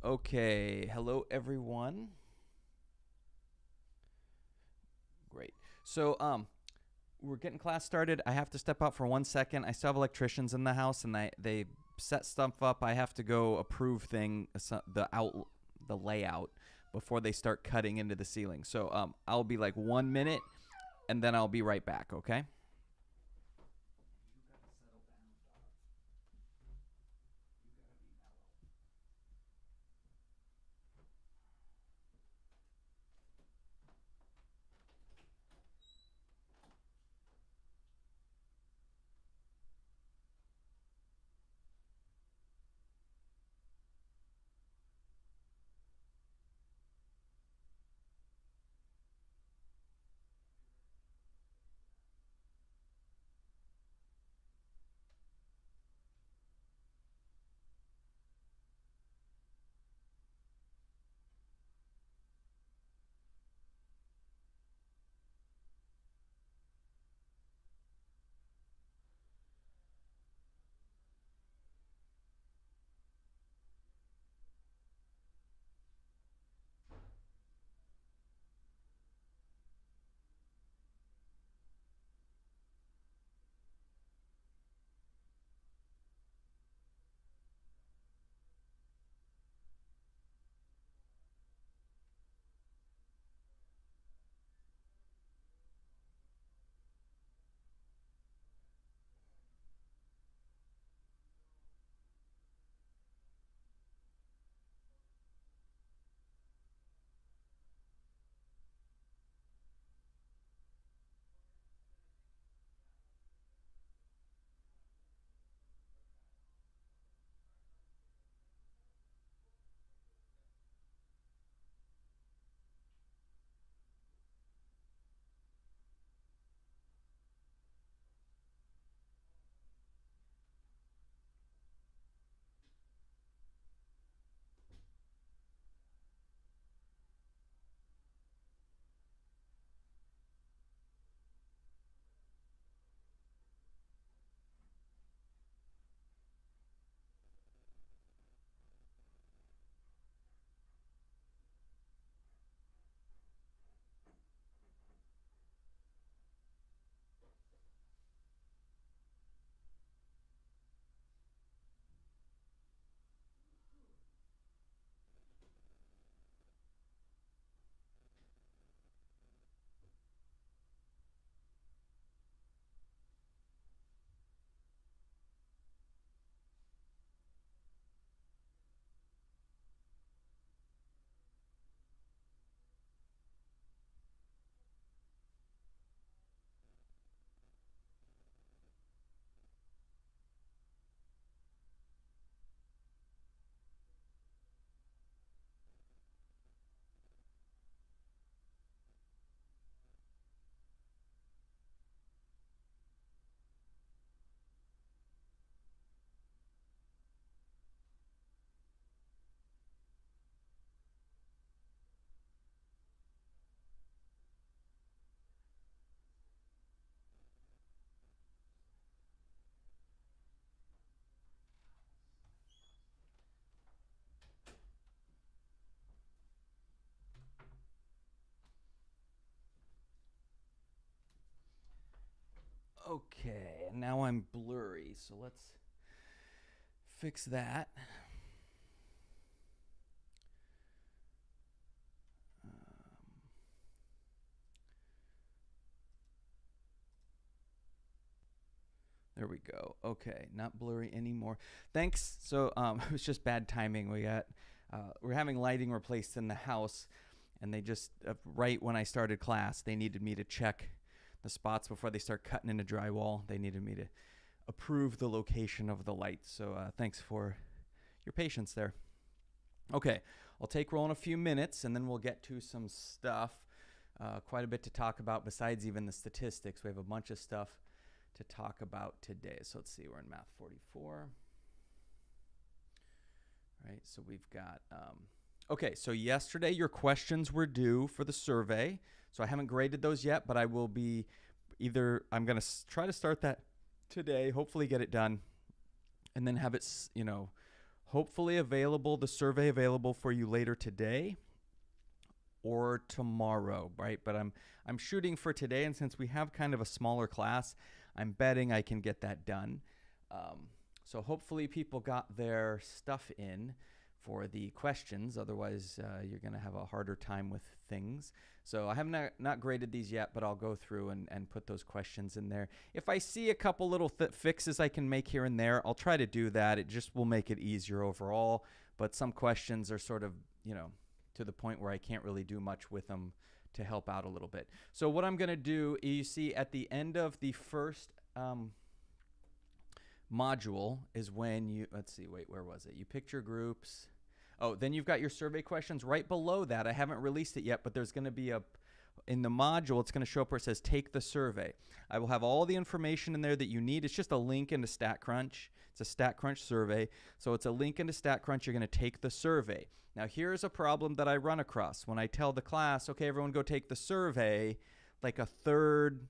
Okay, hello everyone. Great. So we're getting class started. I have to step out for 1 second. I still have electricians in the house, and they set stuff up. I have to go approve the layout before they start cutting into the ceiling. So I'll be like 1 minute, and then I'll be right back. Okay. Okay, and now I'm blurry, so let's fix that. There we go. Okay, not blurry anymore. Thanks. So it was just bad timing. We're having lighting replaced in the house, and they just right when I started class, they needed me to check the spots before they start cutting into drywall. They needed me to approve the location of the light. So thanks for your patience there. Okay, I'll take roll in a few minutes, and then we'll get to some stuff. Quite a bit to talk about besides even the statistics. We have a bunch of stuff to talk about today. So let's see, we're in Math 44. Right, so we've got, okay, so yesterday your questions were due for the survey. So I haven't graded those yet, but I will be I'm going to try to start that today, hopefully get it done, and then have it, hopefully available, the survey available for you later today or tomorrow, right? But I'm shooting for today, and since we have kind of a smaller class, I'm betting I can get that done. So hopefully people got their stuff in for the questions. Otherwise, you're going to have a harder time with things. So I have not graded these yet, but I'll go through and put those questions in there. If I see a couple little fixes I can make here and there, I'll try to do that. It just will make it easier overall. But some questions are sort of, to the point where I can't really do much with them to help out a little bit. So what I'm going to do, you see at the end of the first module is when you, let's see, wait, where was it? You picked your groups. Oh, then you've got your survey questions right below that. I haven't released it yet, but there's going to be in the module, it's going to show up where it says take the survey. I will have all the information in there that you need. It's just a link into StatCrunch. It's a StatCrunch survey. So it's a link into StatCrunch. You're going to take the survey. Now, here's a problem that I run across. When I tell the class, okay, everyone go take the survey, like a third,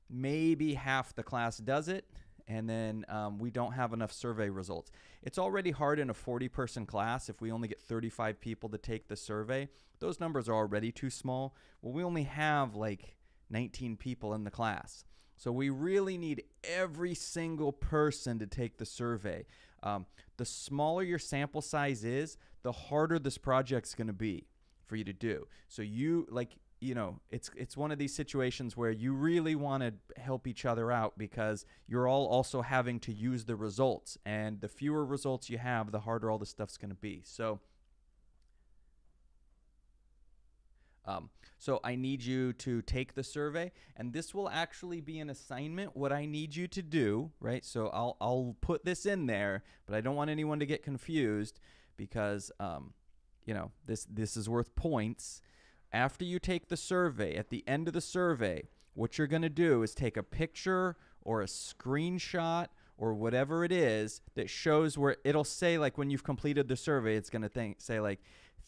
maybe half the class does it. And then we don't have enough survey results. It's already hard in a 40-person class if we only get 35 people to take the survey. Those numbers are already too small. Well, we only have like 19 people in the class. So we really need every single person to take the survey. The smaller your sample size is, the harder this project's going to be for you to do. So it's one of these situations where you really want to help each other out because you're all also having to use the results. And the fewer results you have, the harder all this stuff's going to be. So I need you to take the survey, and this will actually be an assignment, what I need you to do, right? So I'll put this in there, but I don't want anyone to get confused because, this is worth points. After you take the survey, at the end of the survey, what you're going to do is take a picture or a screenshot or whatever it is that shows where it'll say, like, when you've completed the survey, it's going to say, like,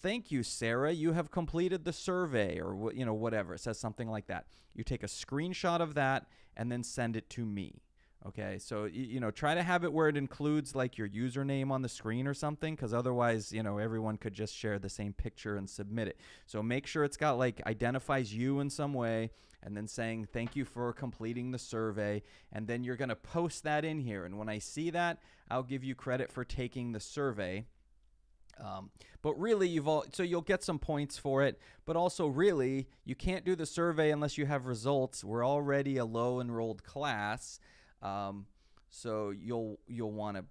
thank you, Sarah, you have completed the survey, or, whatever. It says something like that. You take a screenshot of that and then send it to me. Okay, so, try to have it where it includes, like, your username on the screen or something, because otherwise, everyone could just share the same picture and submit it. So make sure it's got, like, identifies you in some way, and then saying, thank you for completing the survey, and then you're going to post that in here. And when I see that, I'll give you credit for taking the survey. But really, you'll get some points for it, but also really, you can't do the survey unless you have results. We're already a low enrolled class. So you want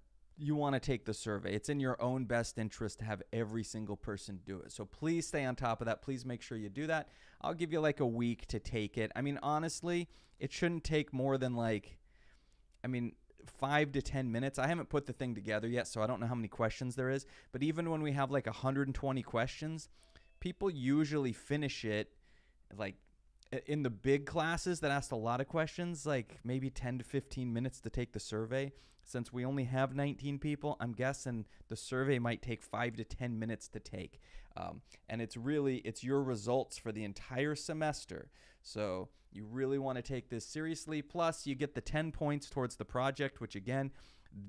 to take the survey. It's in your own best interest to have every single person do it. So please stay on top of that. Please make sure you do that. I'll give you like a week to take it. I mean, honestly, it shouldn't take more than 5 to 10 minutes. I haven't put the thing together yet, so I don't know how many questions there is. But even when we have like 120 questions, people usually finish it like in the big classes that asked a lot of questions, like maybe 10 to 15 minutes to take the survey. Since we only have 19 people, I'm guessing the survey might take 5 to 10 minutes to take. And it's your results for the entire semester. So you really want to take this seriously. Plus, you get the 10 points towards the project, which again,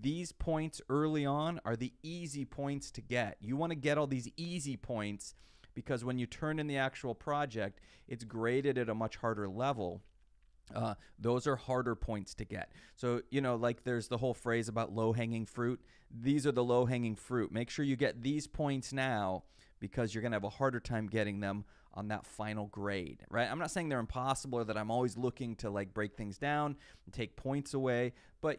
these points early on are the easy points to get. You want to get all these easy points because when you turn in the actual project, it's graded at a much harder level. Those are harder points to get. So, like there's the whole phrase about low-hanging fruit. These are the low-hanging fruit. Make sure you get these points now because you're going to have a harder time getting them on that final grade, right? I'm not saying they're impossible or that I'm always looking to like break things down and take points away, but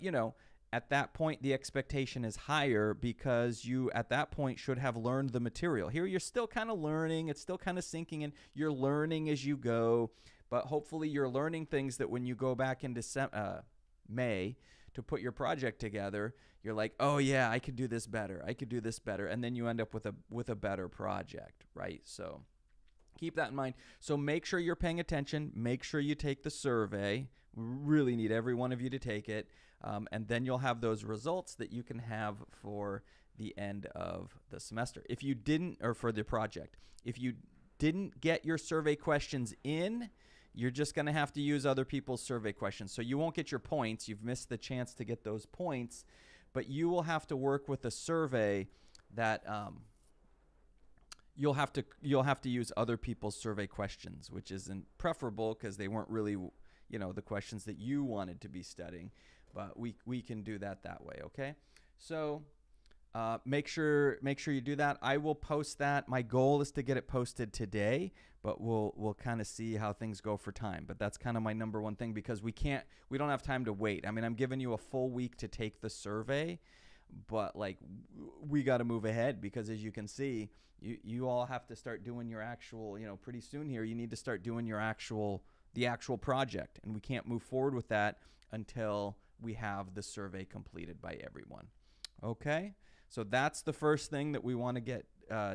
at that point, the expectation is higher because you, at that point, should have learned the material. Here, you're still kind of learning. It's still kind of sinking in. You're learning as you go, but hopefully you're learning things that when you go back in May to put your project together, you're like, oh, yeah, I could do this better. I could do this better. And then you end up with a better project, right? So keep that in mind. So make sure you're paying attention. Make sure you take the survey. We really need every one of you to take it. And then you'll have those results that you can have for the end of the semester. If you didn't, or for the project, if you didn't get your survey questions in, you're just going to have to use other people's survey questions. So you won't get your points. You've missed the chance to get those points, but you will have to work with a survey that you'll have to use other people's survey questions, which isn't preferable because they weren't really, the questions that you wanted to be studying. But we can do that way. Okay, so make sure you do that. I will post that. My goal is to get it posted today, but we'll kind of see how things go for time. But that's kind of my number one thing, because we don't have time to wait. I mean, I'm giving you a full week to take the survey, but like we got to move ahead, because as you can see, you all have to start doing your actual, pretty soon here, you need to start doing the actual project, and we can't move forward with that until we have the survey completed by everyone. Okay, so that's the first thing that we want to get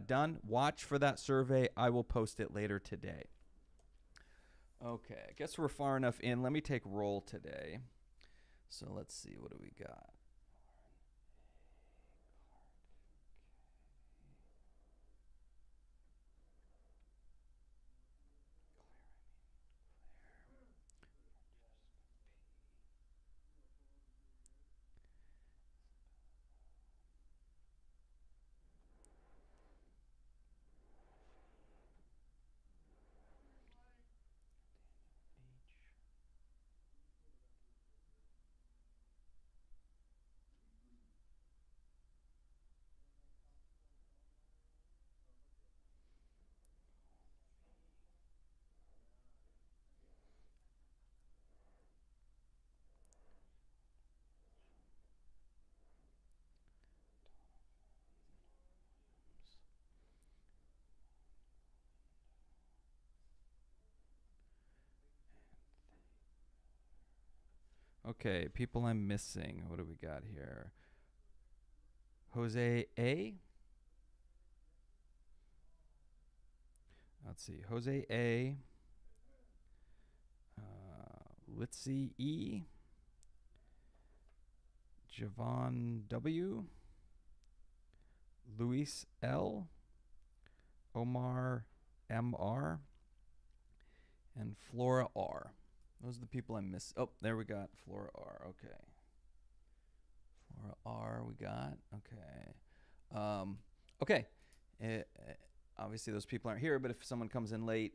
done. Watch for that survey. I will post it later today. Okay, I guess we're far enough in. Let me take roll today. So let's see, what do we got? Okay, people I'm missing. What do we got here? Jose A. Let's see. Jose A. Litzy E. Javon W. Luis L. Omar MR. And Flora R. Those are the people I missed. Oh, there we got Flora R. Okay. Flora R we got. Okay. Okay. Obviously, those people aren't here, but if someone comes in late,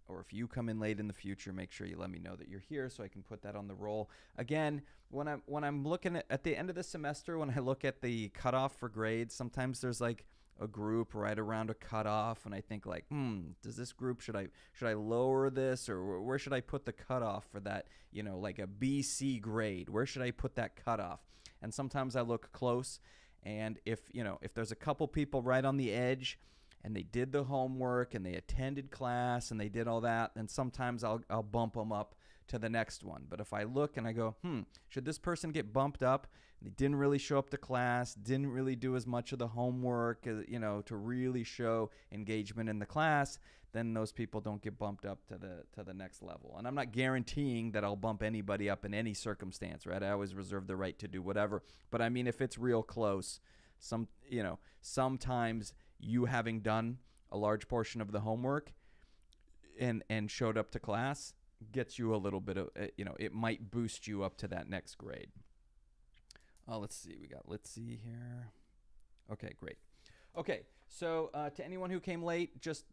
or if you come in late in the future, make sure you let me know that you're here so I can put that on the roll. Again, when I'm looking at the end of the semester, when I look at the cutoff for grades, sometimes there's like a group right around a cutoff, and I think like, does this group, should I lower this, or where should I put the cutoff for that, like a BC grade? Where should I put that cutoff? And sometimes I look close, and if there's a couple people right on the edge, and they did the homework, and they attended class, and they did all that, then sometimes I'll bump them up to the next one. But if I look and I go, should this person get bumped up? They didn't really show up to class, didn't really do as much of the homework, to really show engagement in the class, then those people don't get bumped up to the next level. And I'm not guaranteeing that I'll bump anybody up in any circumstance, right? I always reserve the right to do whatever. But I mean, if it's real close, sometimes you having done a large portion of the homework and showed up to class gets you a little bit of, it might boost you up to that next grade. Let's see. We got Litzy here. Okay, great. Okay, so to anyone who came late, just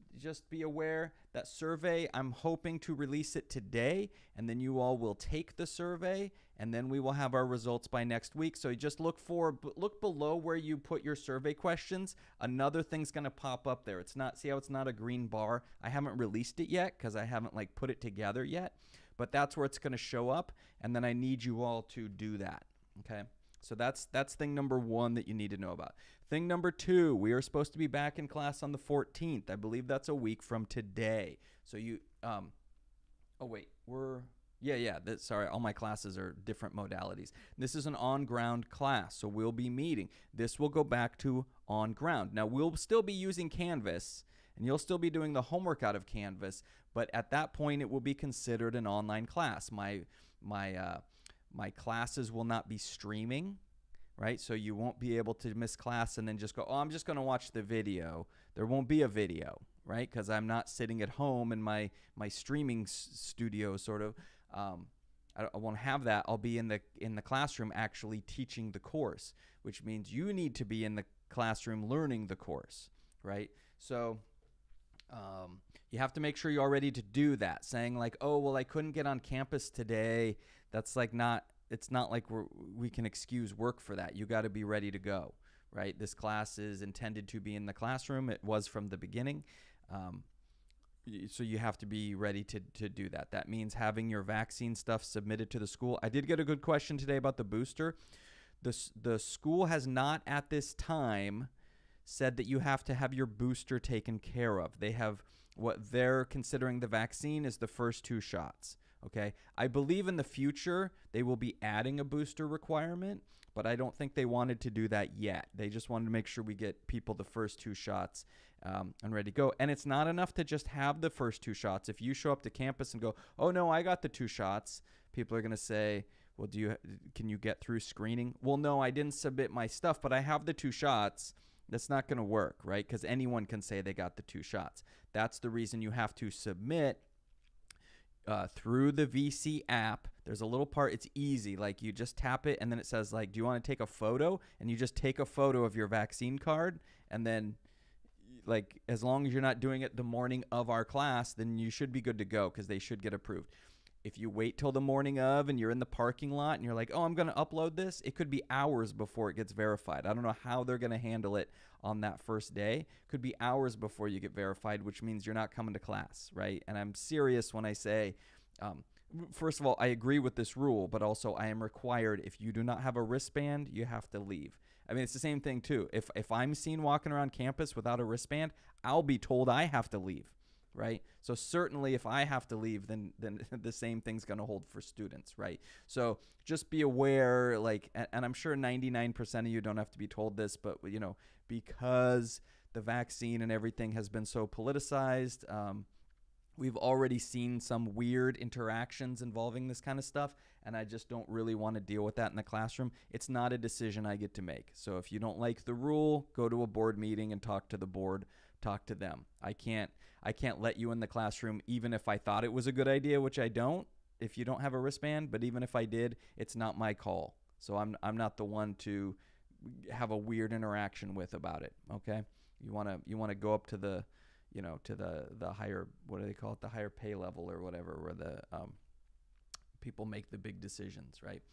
be aware that survey, I'm hoping to release it today, and then you all will take the survey, and then we will have our results by next week. So you just look below where you put your survey questions. Another thing's going to pop up there. See how it's not a green bar? I haven't released it yet because I haven't put it together yet, but that's where it's going to show up, and then I need you all to do that, okay? So that's thing number one that you need to know about. Thing number two, we are supposed to be back in class on the 14th. I believe that's a week from today. So sorry, all my classes are different modalities. This is an on-ground class, so we'll be meeting. This will go back to on-ground. Now, we'll still be using Canvas, and you'll still be doing the homework out of Canvas, but at that point, it will be considered an online class. My classes will not be streaming, right? So you won't be able to miss class and then just go, I'm just going to watch the video. There won't be a video, right? Because I'm not sitting at home in my streaming studio sort of. I won't have that. I'll be in the classroom actually teaching the course, which means you need to be in classroom learning the course, right? So you have to make sure you're all ready to do that. Saying like, oh, well, I couldn't get on campus today. That's like it's not like we can excuse work for that. You got to be ready to go, right? This class is intended to be in the classroom. It was from the beginning. So you have to be ready to do that. That means having your vaccine stuff submitted to the school. I did get a good question today about the booster. The school has not at this time said that you have to have your booster taken care of. They have what they're considering the vaccine is the first 2 shots. Okay. I believe in the future they will be adding a booster requirement, but I don't think they wanted to do that yet. They just wanted to make sure we get people the first 2 shots and ready to go. And it's not enough to just have the first 2 shots. If you show up to campus and go, oh no, I got the 2 shots, people are going to say, well, can you get through screening? Well, no, I didn't submit my stuff, but I have the 2 shots. That's not going to work, right? Because anyone can say they got the 2 shots. That's the reason you have to submit through the VC app. There's a little part, it's easy. Like you just tap it and then it says like, do you want to take a photo? And you just take a photo of your vaccine card. And then like, as long as you're not doing it the morning of our class, then you should be good to go because they should get approved. If you wait till the morning of and you're in the parking lot and you're like, oh, I'm going to upload this, it could be hours before it gets verified. I don't know how they're going to handle it on that first day. Could be hours before you get verified, which means you're not coming to class, right? And I'm serious when I say, first of all, I agree with this rule, but also I am required, if you do not have a wristband, you have to leave. I mean, it's the same thing too. If I'm seen walking around campus without a wristband, I'll be told I have to leave. Right? So certainly if I have to leave, then the same thing's going to hold for students, right? So just be aware, like, and I'm sure 99% of you don't have to be told this, but, you know, because the vaccine and everything has been so politicized, we've already seen some weird interactions involving this kind of stuff, and I just don't really want to deal with that in the classroom. It's not a decision I get to make. So if you don't like the rule, go to a board meeting and talk to the board, talk to them. I can't let you in the classroom even if I thought it was a good idea, which I don't, if you don't have a wristband, but even if I did, it's not my call. So I'm not the one to have a weird interaction with about it, okay? You want to go up to the, you know, to the higher, what do they call it, the higher pay level or whatever, where the people make the big decisions, right?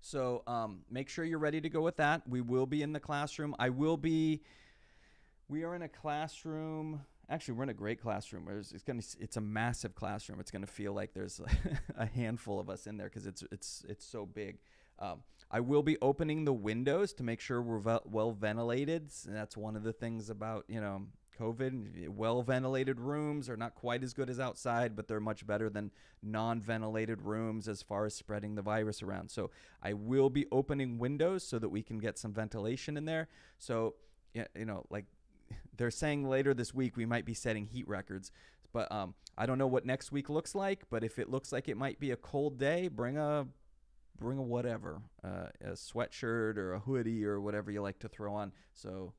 So make sure you're ready to go with that. We will be in the classroom. We are in a classroom. Actually, we're in a great classroom. It's a massive classroom. It's going to feel like there's a handful of us in there because it's so big. I will be opening the windows to make sure we're well ventilated. And that's one of the things about, you know, COVID. Well ventilated rooms are not quite as good as outside, but they're much better than non-ventilated rooms as far as spreading the virus around. So I will be opening windows so that we can get some ventilation in there. So, you know, like, they're saying later this week we might be setting heat records, but I don't know what next week looks like. But if it looks like it might be a cold day, bring a whatever, a sweatshirt or a hoodie or whatever you like to throw on. So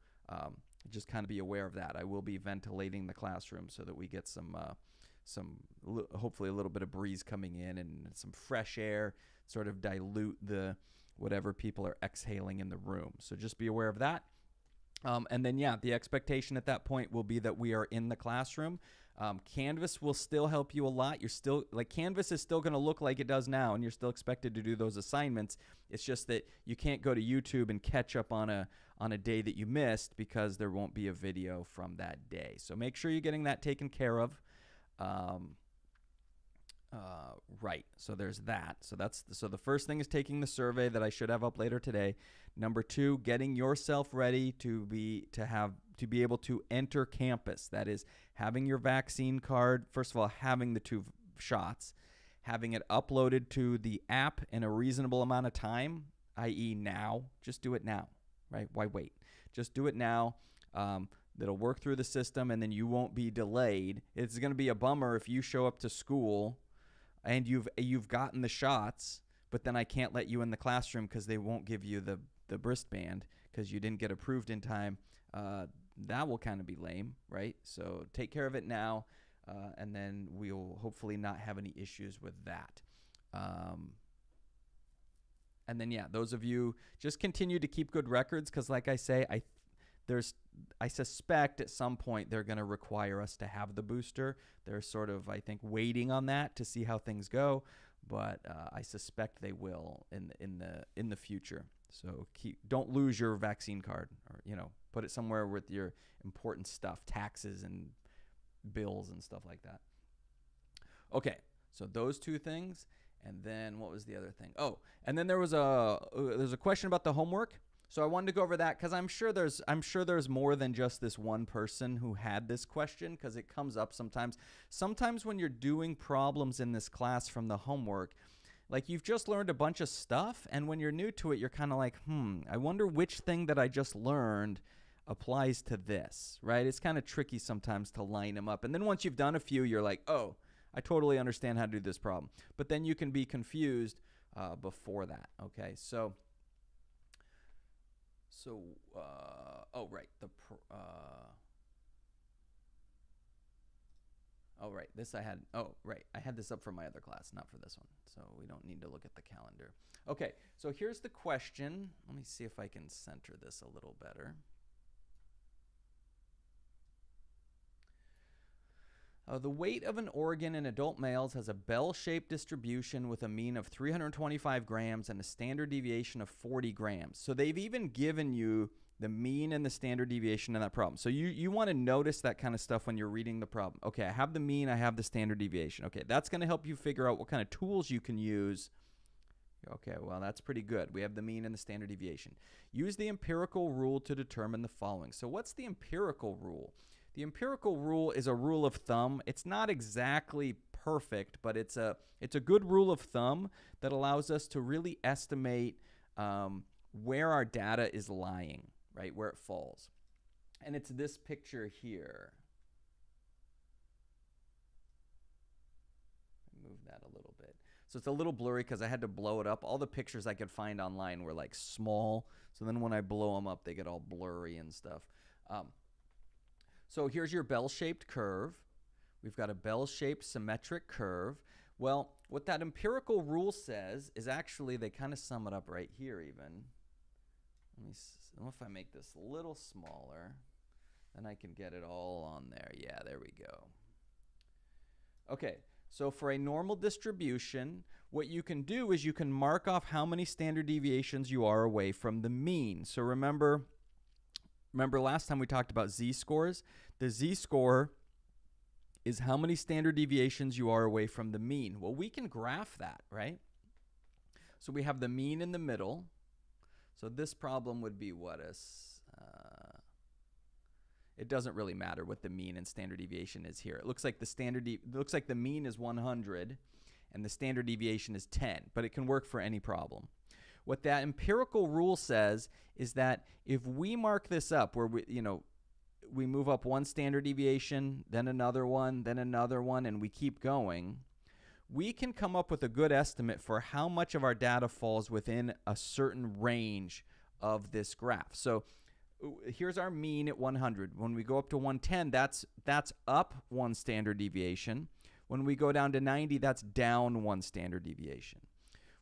just kind of be aware of that. I will be ventilating the classroom so that we get some hopefully a little bit of breeze coming in and some fresh air, sort of dilute the whatever people are exhaling in the room. So just be aware of that. And then, yeah, the expectation at that point will be that we are in the classroom. Canvas will still help you a lot. You're still, like, Canvas is still going to look like it does now, and you're still expected to do those assignments. It's just that you can't go to YouTube and catch up on a day that you missed because there won't be a video from that day. So make sure you're getting that taken care of. Right. So there's that. So the first thing is taking the survey that I should have up later today. Number 2, getting yourself ready to be able to enter campus. That is having your vaccine card. First of all, having the 2 shots, having it uploaded to the app in a reasonable amount of time, i.e. now. Just do it now, right? Why wait? Just do it now. That'll work through the system, and then you won't be delayed. It's going to be a bummer if you show up to school and you've gotten the shots, but then I can't let you in the classroom because they won't give you the wristband because you didn't get approved in time. That will kind of be lame, right? So take care of it now, and then we'll hopefully not have any issues with that. And then, yeah, those of you just continue to keep good records because, like I say, I suspect at some point they're going to require us to have the booster. They're sort of, I think, waiting on that to see how things go, but I suspect they will in the future. So don't lose your vaccine card, or put it somewhere with your important stuff, taxes and bills and stuff like that. Okay, so those two things, and then what was the other thing? Oh, and then there's a question about the homework. So I wanted to go over that because I'm sure there's more than just this one person who had this question, because it comes up sometimes. Sometimes when you're doing problems in this class from the homework, like you've just learned a bunch of stuff, and when you're new to it, you're kind of like, I wonder which thing that I just learned applies to this, right? It's kind of tricky sometimes to line them up. And then once you've done a few, you're like, oh, I totally understand how to do this problem. But then you can be confused before that, okay? Oh, right. I had this up for my other class, not for this one. So we don't need to look at the calendar. Okay, so here's the question. Let me see if I can center this a little better. The weight of an organ in adult males has a bell-shaped distribution with a mean of 325 grams and a standard deviation of 40 grams. So they've even given you the mean and the standard deviation in that problem. So you want to notice that kind of stuff when you're reading the problem. Okay, I have the mean, I have the standard deviation. Okay, that's going to help you figure out what kind of tools you can use. Okay, well, that's pretty good. We have the mean and the standard deviation. Use the empirical rule to determine the following. So what's the empirical rule? The empirical rule is a rule of thumb. It's not exactly perfect, but it's a good rule of thumb that allows us to really estimate where our data is lying, right, where it falls. And it's this picture here. Move that a little bit. So it's a little blurry because I had to blow it up. All the pictures I could find online were like small. So then when I blow them up, they get all blurry and stuff. So here's your bell-shaped curve. We've got a bell-shaped symmetric curve. Well, what that empirical rule says is actually, they kind of sum it up right here even. Let me see if I make this a little smaller, then I can get it all on there. Yeah, there we go. Okay, so for a normal distribution, what you can do is you can mark off how many standard deviations you are away from the mean. So remember last time we talked about z-scores? The z-score is how many standard deviations you are away from the mean. Well, we can graph that, right? So we have the mean in the middle. So this problem would be what it doesn't really matter what the mean and standard deviation is here. It looks like the mean is 100 and the standard deviation is 10, but it can work for any problem. What that empirical rule says is that if we mark this up where we move up one standard deviation, then another one, and we keep going, we can come up with a good estimate for how much of our data falls within a certain range of this graph. So here's our mean at 100. When we go up to 110, that's up one standard deviation. When we go down to 90, that's down one standard deviation.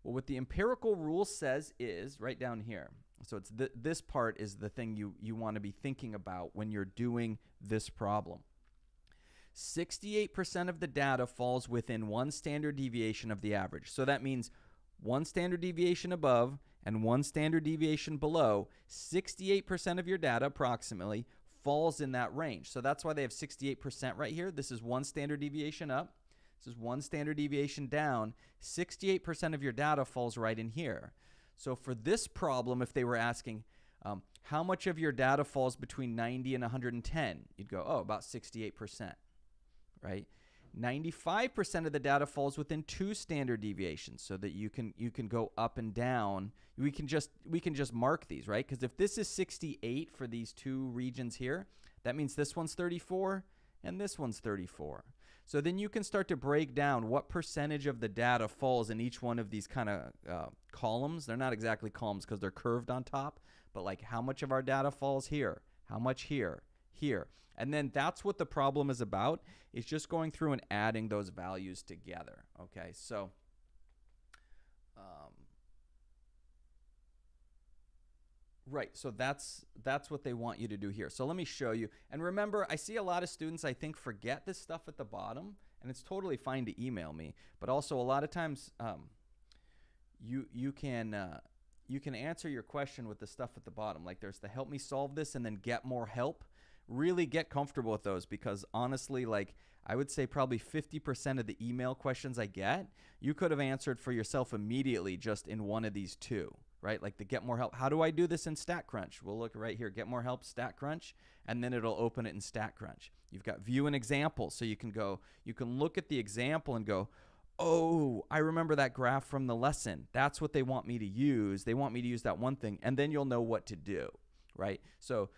Well, what the empirical rule says is right down here. So it's this part is the thing you want to be thinking about when you're doing this problem. 68% of the data falls within one standard deviation of the average. So that means one standard deviation above and one standard deviation below. 68% of your data approximately falls in that range. So that's why they have 68% right here. This is one standard deviation up. This is one standard deviation down. 68% of your data falls right in here. So for this problem, if they were asking how much of your data falls between 90 and 110, you'd go, oh, about 68%, right? 95% of the data falls within two standard deviations, so that you can go up and down. We can just mark these, right? Because if this is 68 for these two regions here, that means this one's 34 and this one's 34. So then you can start to break down what percentage of the data falls in each one of these kind of columns. They're not exactly columns because they're curved on top, but like how much of our data falls here, how much here, here. And then that's what the problem is about, is just going through and adding those values together, okay? So Right. So that's what they want you to do here. So let me show you. And remember, I see a lot of students, I think, forget this stuff at the bottom, and it's totally fine to email me. But also a lot of times you can answer your question with the stuff at the bottom. Like there's the help me solve this and then get more help. Really get comfortable with those, because honestly, like I would say probably 50% of the email questions I get, you could have answered for yourself immediately just in one of these two. Right? Like the get more help. How do I do this in StatCrunch? We'll look right here, get more help, StatCrunch, and then it'll open it in StatCrunch. You've got view an example. So you can look at the example and go, oh, I remember that graph from the lesson. That's what they want me to use. They want me to use that one thing, and then you'll know what to do, right? So,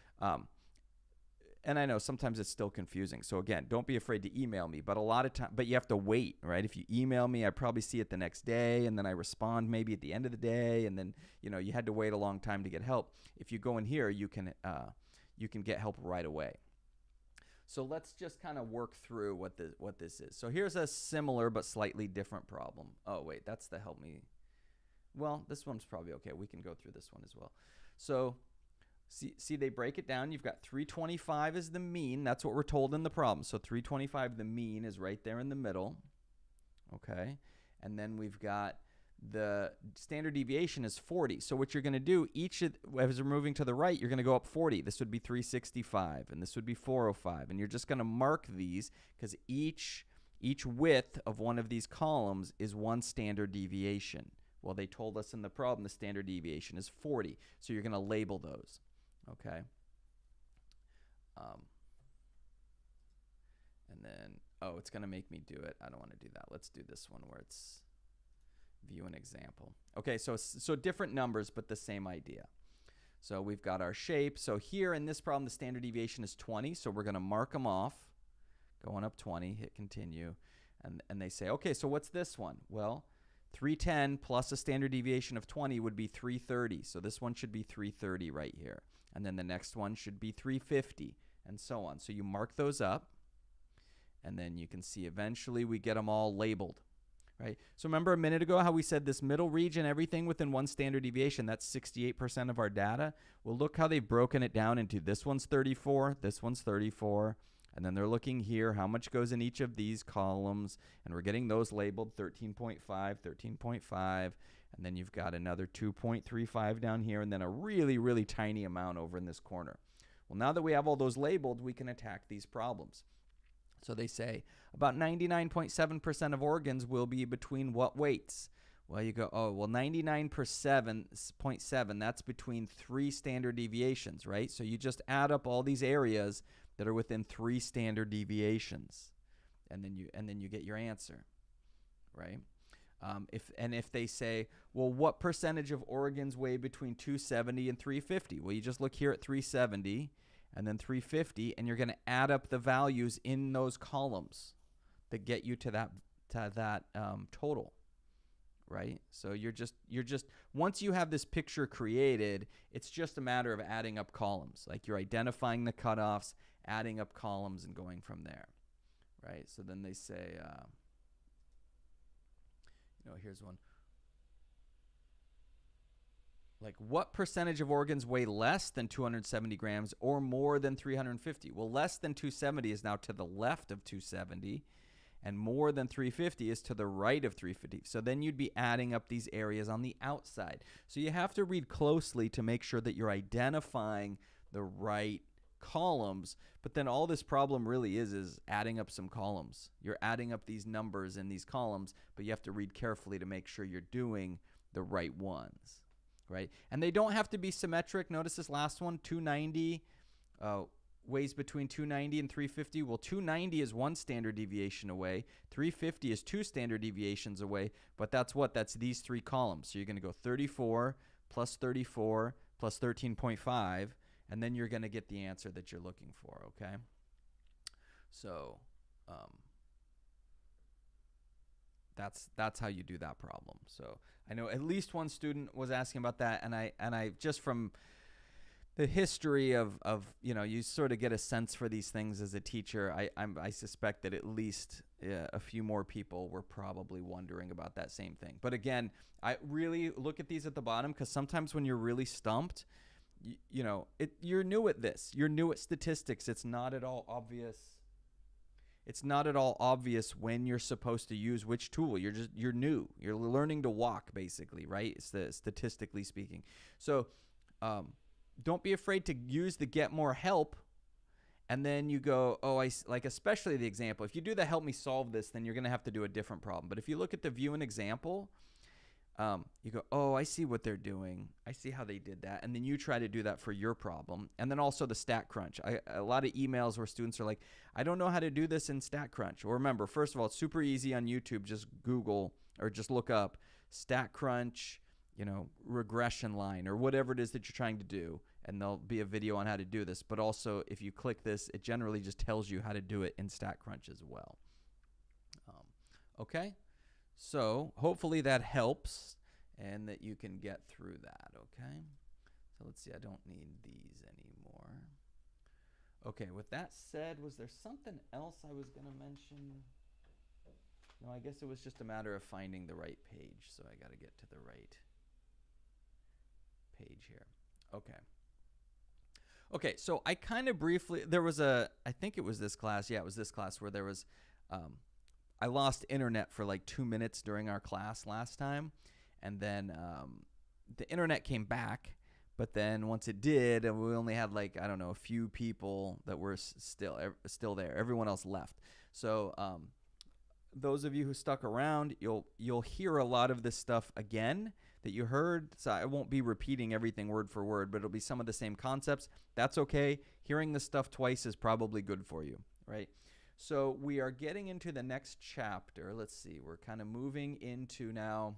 and I know sometimes it's still confusing. So again, don't be afraid to email me, but a lot of time, but you have to wait, right? If you email me, I probably see it the next day, and then I respond maybe at the end of the day, and then, you had to wait a long time to get help. If you go in here, you can get help right away. So let's just kind of work through what this is. So here's a similar but slightly different problem. Oh wait, that's the help me. Well, this one's probably okay. We can go through this one as well. So see, they break it down. You've got 325 as the mean. That's what we're told in the problem. So 325, the mean, is right there in the middle. Okay. And then we've got the standard deviation is 40. So what you're going to do, as we're moving to the right, you're going to go up 40. This would be 365, and this would be 405. And you're just going to mark these because each width of one of these columns is one standard deviation. Well, they told us in the problem the standard deviation is 40. So you're going to label those. Okay. And then, it's going to make me do it. I don't want to do that. Let's do this one where it's view an example. Okay, so different numbers, but the same idea. So we've got our shape. So here in this problem, the standard deviation is 20. So we're going to mark them off, going up 20, hit continue. And they say, okay, so what's this one? Well, 310 plus a standard deviation of 20 would be 330. So this one should be 330 right here. And then the next one should be 350, and so on. So you mark those up, and then you can see eventually we get them all labeled, right? So remember a minute ago how we said this middle region, everything within one standard deviation, that's 68% of our data. Well, look how they've broken it down into this one's 34, this one's 34, and then they're looking here, how much goes in each of these columns, and we're getting those labeled 13.5, 13.5, and then you've got another 2.35 down here, and then a really, really tiny amount over in this corner. Well, now that we have all those labeled, we can attack these problems. So they say about 99.7% of organs will be between what weights? Well, you go, 99.7, that's between 3 standard deviations, right? So you just add up all these areas that are within 3 standard deviations, and then you get your answer, right? If they say, well, what percentage of organs weigh between 270 and 350? Well, you just look here at 370 and then 350, and you're going to add up the values in those columns that get you to that total, right? So you're just once you have this picture created, it's just a matter of adding up columns. Like you're identifying the cutoffs, adding up columns, and going from there, right? So then they say, here's one. Like, what percentage of organs weigh less than 270 grams or more than 350? Well, less than 270 is now to the left of 270, and more than 350 is to the right of 350. So then you'd be adding up these areas on the outside. So you have to read closely to make sure that you're identifying the right columns, but then all this problem really is adding up some columns. You're adding up these numbers in these columns, but you have to read carefully to make sure you're doing the right ones, right? And they don't have to be symmetric. Notice this last one, 290 weighs between 290 and 350. Well, 290 is 1 standard deviation away. 350 is 2 standard deviations away, but that's these 3 columns. So you're going to go 34 plus 13.5, and then you're going to get the answer that you're looking for, okay? So that's how you do that problem. So I know at least one student was asking about that, and I just from the history of you sort of get a sense for these things as a teacher. I suspect that at least a few more people were probably wondering about that same thing. But again, I really look at these at the bottom, because sometimes when you're really stumped, you're new at this. You're new at statistics. It's not at all obvious. It's not at all obvious when you're supposed to use which tool. You're new. You're learning to walk, basically, right? It's statistically speaking. So don't be afraid to use the get more help. And then you go, like especially the example. If you do the help me solve this, then you're going to have to do a different problem. But if you look at the view and example, you go, I see what they're doing. I see how they did that. And then you try to do that for your problem. And then also the StatCrunch. A lot of emails where students are like, I don't know how to do this in StatCrunch. Well, remember, first of all, it's super easy on YouTube. Just Google or just look up StatCrunch, regression line or whatever it is that you're trying to do. And there'll be a video on how to do this. But also, if you click this, it generally just tells you how to do it in StatCrunch as well. Okay? So hopefully that helps and that you can get through that, okay? So let's see, I don't need these anymore. Okay, with that said, was there something else I was going to mention? No, I guess it was just a matter of finding the right page. So I got to get to the right page here. Okay. Okay, so I kind of briefly, I think it was this class. Yeah, it was this class where there was, I lost internet for like 2 minutes during our class last time. And then the internet came back. But then once it did, we only had a few people that were still there. Everyone else left. So those of you who stuck around, you'll hear a lot of this stuff again that you heard. So I won't be repeating everything word for word, but it'll be some of the same concepts. That's okay. Hearing this stuff twice is probably good for you, right? So we are getting into the next chapter. Let's see. We're kind of moving into now.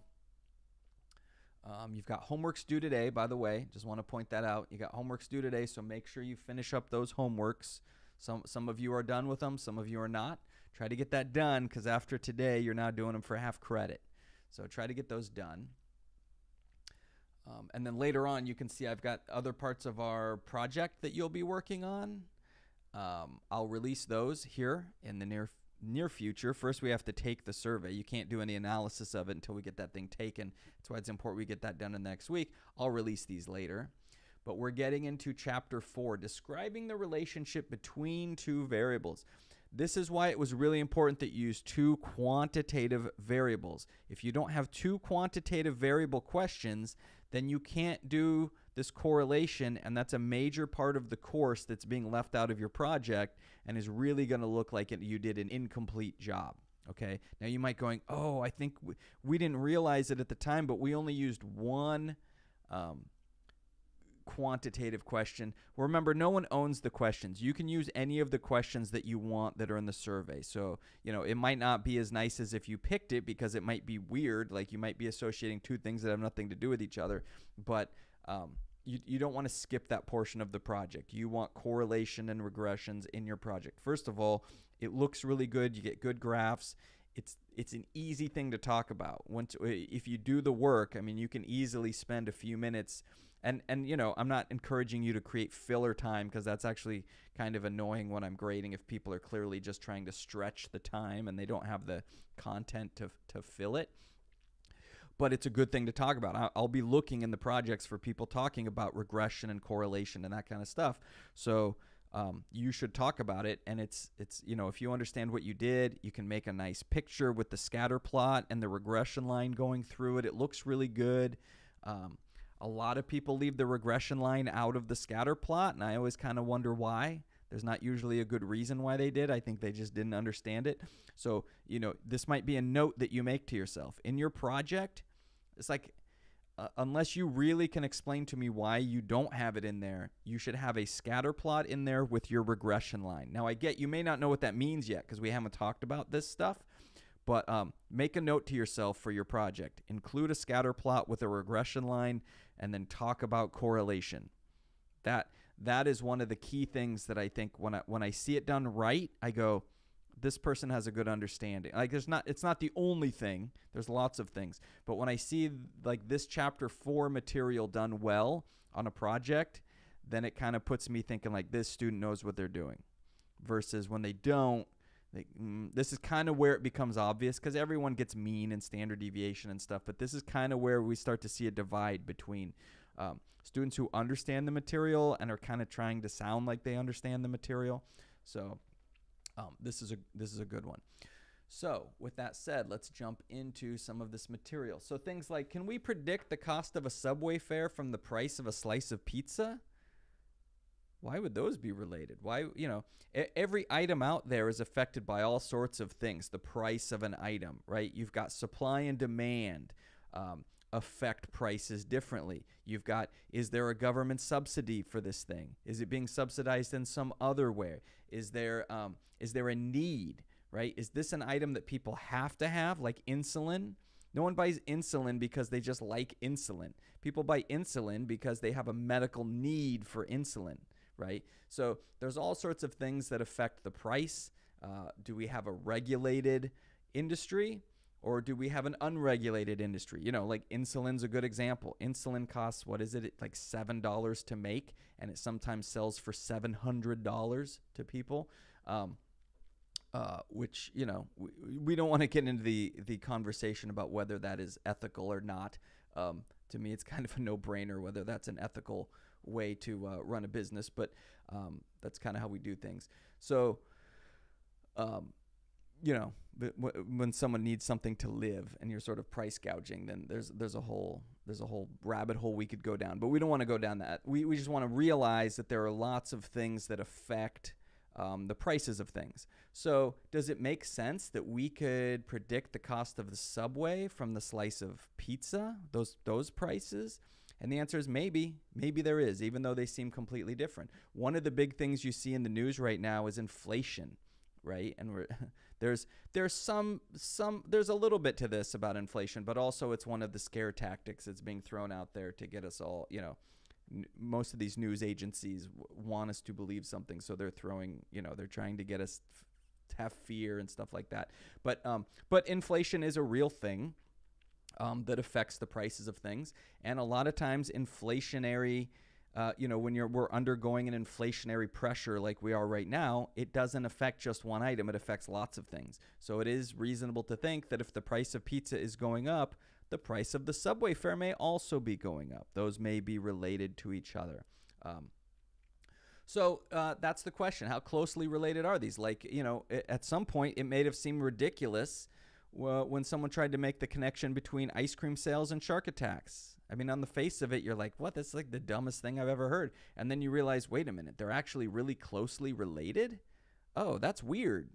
You've got homeworks due today, by the way. Just want to point that out. You got homeworks due today, so make sure you finish up those homeworks. Some of you are done with them. Some of you are not. Try to get that done because after today, you're now doing them for half credit. So try to get those done. And then later on, you can see I've got other parts of our project that you'll be working on. I'll release those here in the near future. First, we have to take the survey. You can't do any analysis of it until we get that thing taken. That's why it's important we get that done in the next week. I'll release these later. But we're getting into Chapter 4, describing the relationship between two variables. This is why it was really important that you use two quantitative variables. If you don't have two quantitative variable questions, then you can't do this correlation, and that's a major part of the course that's being left out of your project and is really going to look like you did an incomplete job. Okay? Now you might going, I think we didn't realize it at the time, but we only used one quantitative question. Well, remember, no one owns the questions. You can use any of the questions that you want that are in the survey. So, it might not be as nice as if you picked it because it might be weird. Like you might be associating two things that have nothing to do with each other. But you don't want to skip that portion of the project. You want correlation and regressions in your project. First of all, it looks really good. You get good graphs. It's an easy thing to talk about. If you do the work, you can easily spend a few minutes. And I'm not encouraging you to create filler time because that's actually kind of annoying when I'm grading if people are clearly just trying to stretch the time and they don't have the content to fill it. But it's a good thing to talk about. I'll be looking in the projects for people talking about regression and correlation and that kind of stuff. So you should talk about it. And it's if you understand what you did, you can make a nice picture with the scatter plot and the regression line going through it. It looks really good. A lot of people leave the regression line out of the scatter plot, and I always kind of wonder why. There's not usually a good reason why they did. I think they just didn't understand it. So, this might be a note that you make to yourself. In your project, it's like, unless you really can explain to me why you don't have it in there, you should have a scatter plot in there with your regression line. Now, I get you may not know what that means yet because we haven't talked about this stuff. But make a note to yourself for your project. Include a scatter plot with a regression line and then talk about correlation. That is one of the key things that I think when I see it done right, I go, this person has a good understanding. Like it's not the only thing. There's lots of things. But when I see like this Chapter 4 material done well on a project, then it kind of puts me thinking like this student knows what they're doing. Versus when they don't, this is kind of where it becomes obvious because everyone gets mean and standard deviation and stuff, but this is kind of where we start to see a divide between students who understand the material and are kind of trying to sound like they understand the material. So this is a good one. So with that said, let's jump into some of this material. So things like, can we predict the cost of a subway fare from the price of a slice of pizza? Why would those be related? Why, every item out there is affected by all sorts of things. The price of an item, right? You've got supply and demand affect prices differently. You've got, is there a government subsidy for this thing? Is it being subsidized in some other way? Is there a need? Right? Is this an item that people have to have, like insulin? No one buys insulin because they just like insulin. People buy insulin because they have a medical need for insulin, right? So there's all sorts of things that affect the price. Do we have a regulated industry or do we have an unregulated industry? Like insulin's a good example. Insulin costs, what is it? Like $7 to make, and it sometimes sells for $700 to people. Which, we don't want to get into the conversation about whether that is ethical or not. To me, it's kind of a no-brainer whether that's an ethical way to run a business, but that's kind of how we do things. So, when someone needs something to live and you're sort of price gouging, then there's a whole rabbit hole we could go down, but we don't want to go down that. We just want to realize that there are lots of things that affect the prices of things. So does it make sense that we could predict the cost of the subway from the slice of pizza, those prices? And the answer is maybe. Maybe there is, even though they seem completely different. One of the big things you see in the news right now is inflation, right? And there's a little bit to this about inflation, but also it's one of the scare tactics that's being thrown out there to get us all, most of these news agencies want us to believe something, so they're throwing, they're trying to get us to have fear and stuff like that. But inflation is a real thing that affects the prices of things, and a lot of times inflationary, when we're undergoing an inflationary pressure like we are right now, it doesn't affect just one item; it affects lots of things. So it is reasonable to think that if the price of pizza is going up, the price of the subway fare may also be going up. Those may be related to each other. So that's the question. How closely related are these? Like, at some point it may have seemed ridiculous when someone tried to make the connection between ice cream sales and shark attacks. I mean, on the face of it, you're like, what? That's like the dumbest thing I've ever heard. And then you realize, wait a minute, they're actually really closely related? Oh, that's weird,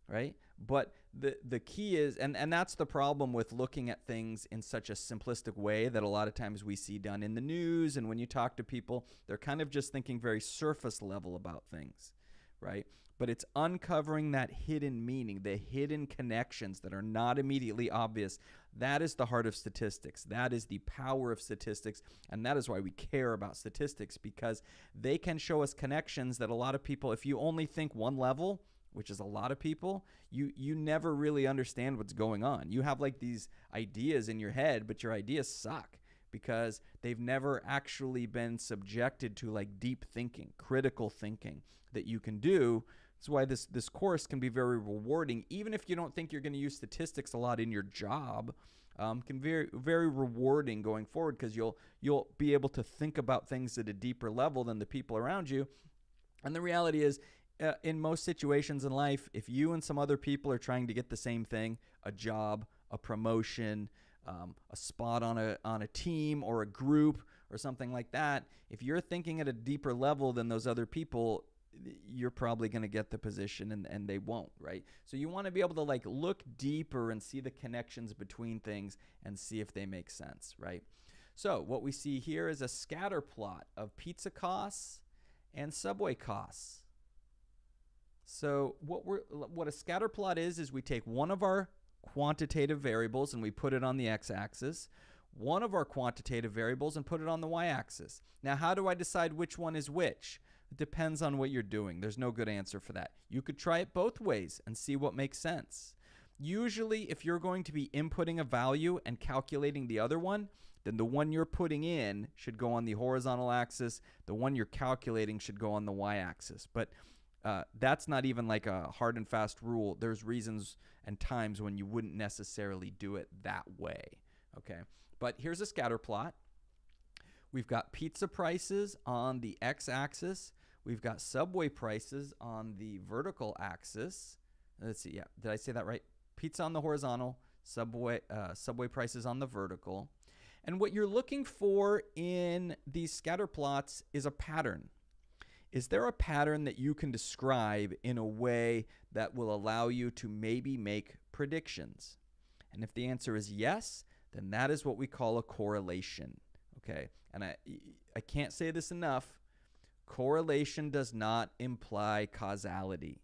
right? But the key is, and that's the problem with looking at things in such a simplistic way that a lot of times we see done in the news, and when you talk to people, they're kind of just thinking very surface level about things, right? But it's uncovering that hidden meaning, the hidden connections that are not immediately obvious. That is the heart of statistics. That is the power of statistics, and that is why we care about statistics, because they can show us connections that a lot of people, if you only think one level, which is a lot of people, you never really understand what's going on. You have like these ideas in your head, but your ideas suck because they've never actually been subjected to like deep thinking, critical thinking that you can do. That's why this course can be very rewarding, even if you don't think you're going to use statistics a lot in your job. Can be very, very rewarding going forward because you'll be able to think about things at a deeper level than the people around you. And the reality is, in most situations in life, if you and some other people are trying to get the same thing, a job, a promotion, a spot on a team or a group or something like that, if you're thinking at a deeper level than those other people, you're probably going to get the position and they won't, right? So you want to be able to like look deeper and see the connections between things and see if they make sense, right? So what we see here is a scatter plot of pizza costs and subway costs. So what a scatter plot is we take one of our quantitative variables and we put it on the x-axis, one of our quantitative variables and put it on the y-axis. Now, how do I decide which one is which? It depends on what you're doing. There's no good answer for that. You could try it both ways and see what makes sense. Usually, if you're going to be inputting a value and calculating the other one, then the one you're putting in should go on the horizontal axis. The one you're calculating should go on the y-axis. But that's not even like a hard and fast rule. There's reasons and times when you wouldn't necessarily do it that way, okay? But here's a scatter plot. we've got pizza prices on the x-axis. We've got Subway prices on the vertical axis. Let's see. Yeah, did I say that right? Pizza on the horizontal, Subway prices on the vertical. And what you're looking for in these scatter plots is a pattern. Is there a pattern that you can describe in a way that will allow you to maybe make predictions? And if the answer is yes, then that is what we call a correlation. Okay, and I can't say this enough. Correlation does not imply causality.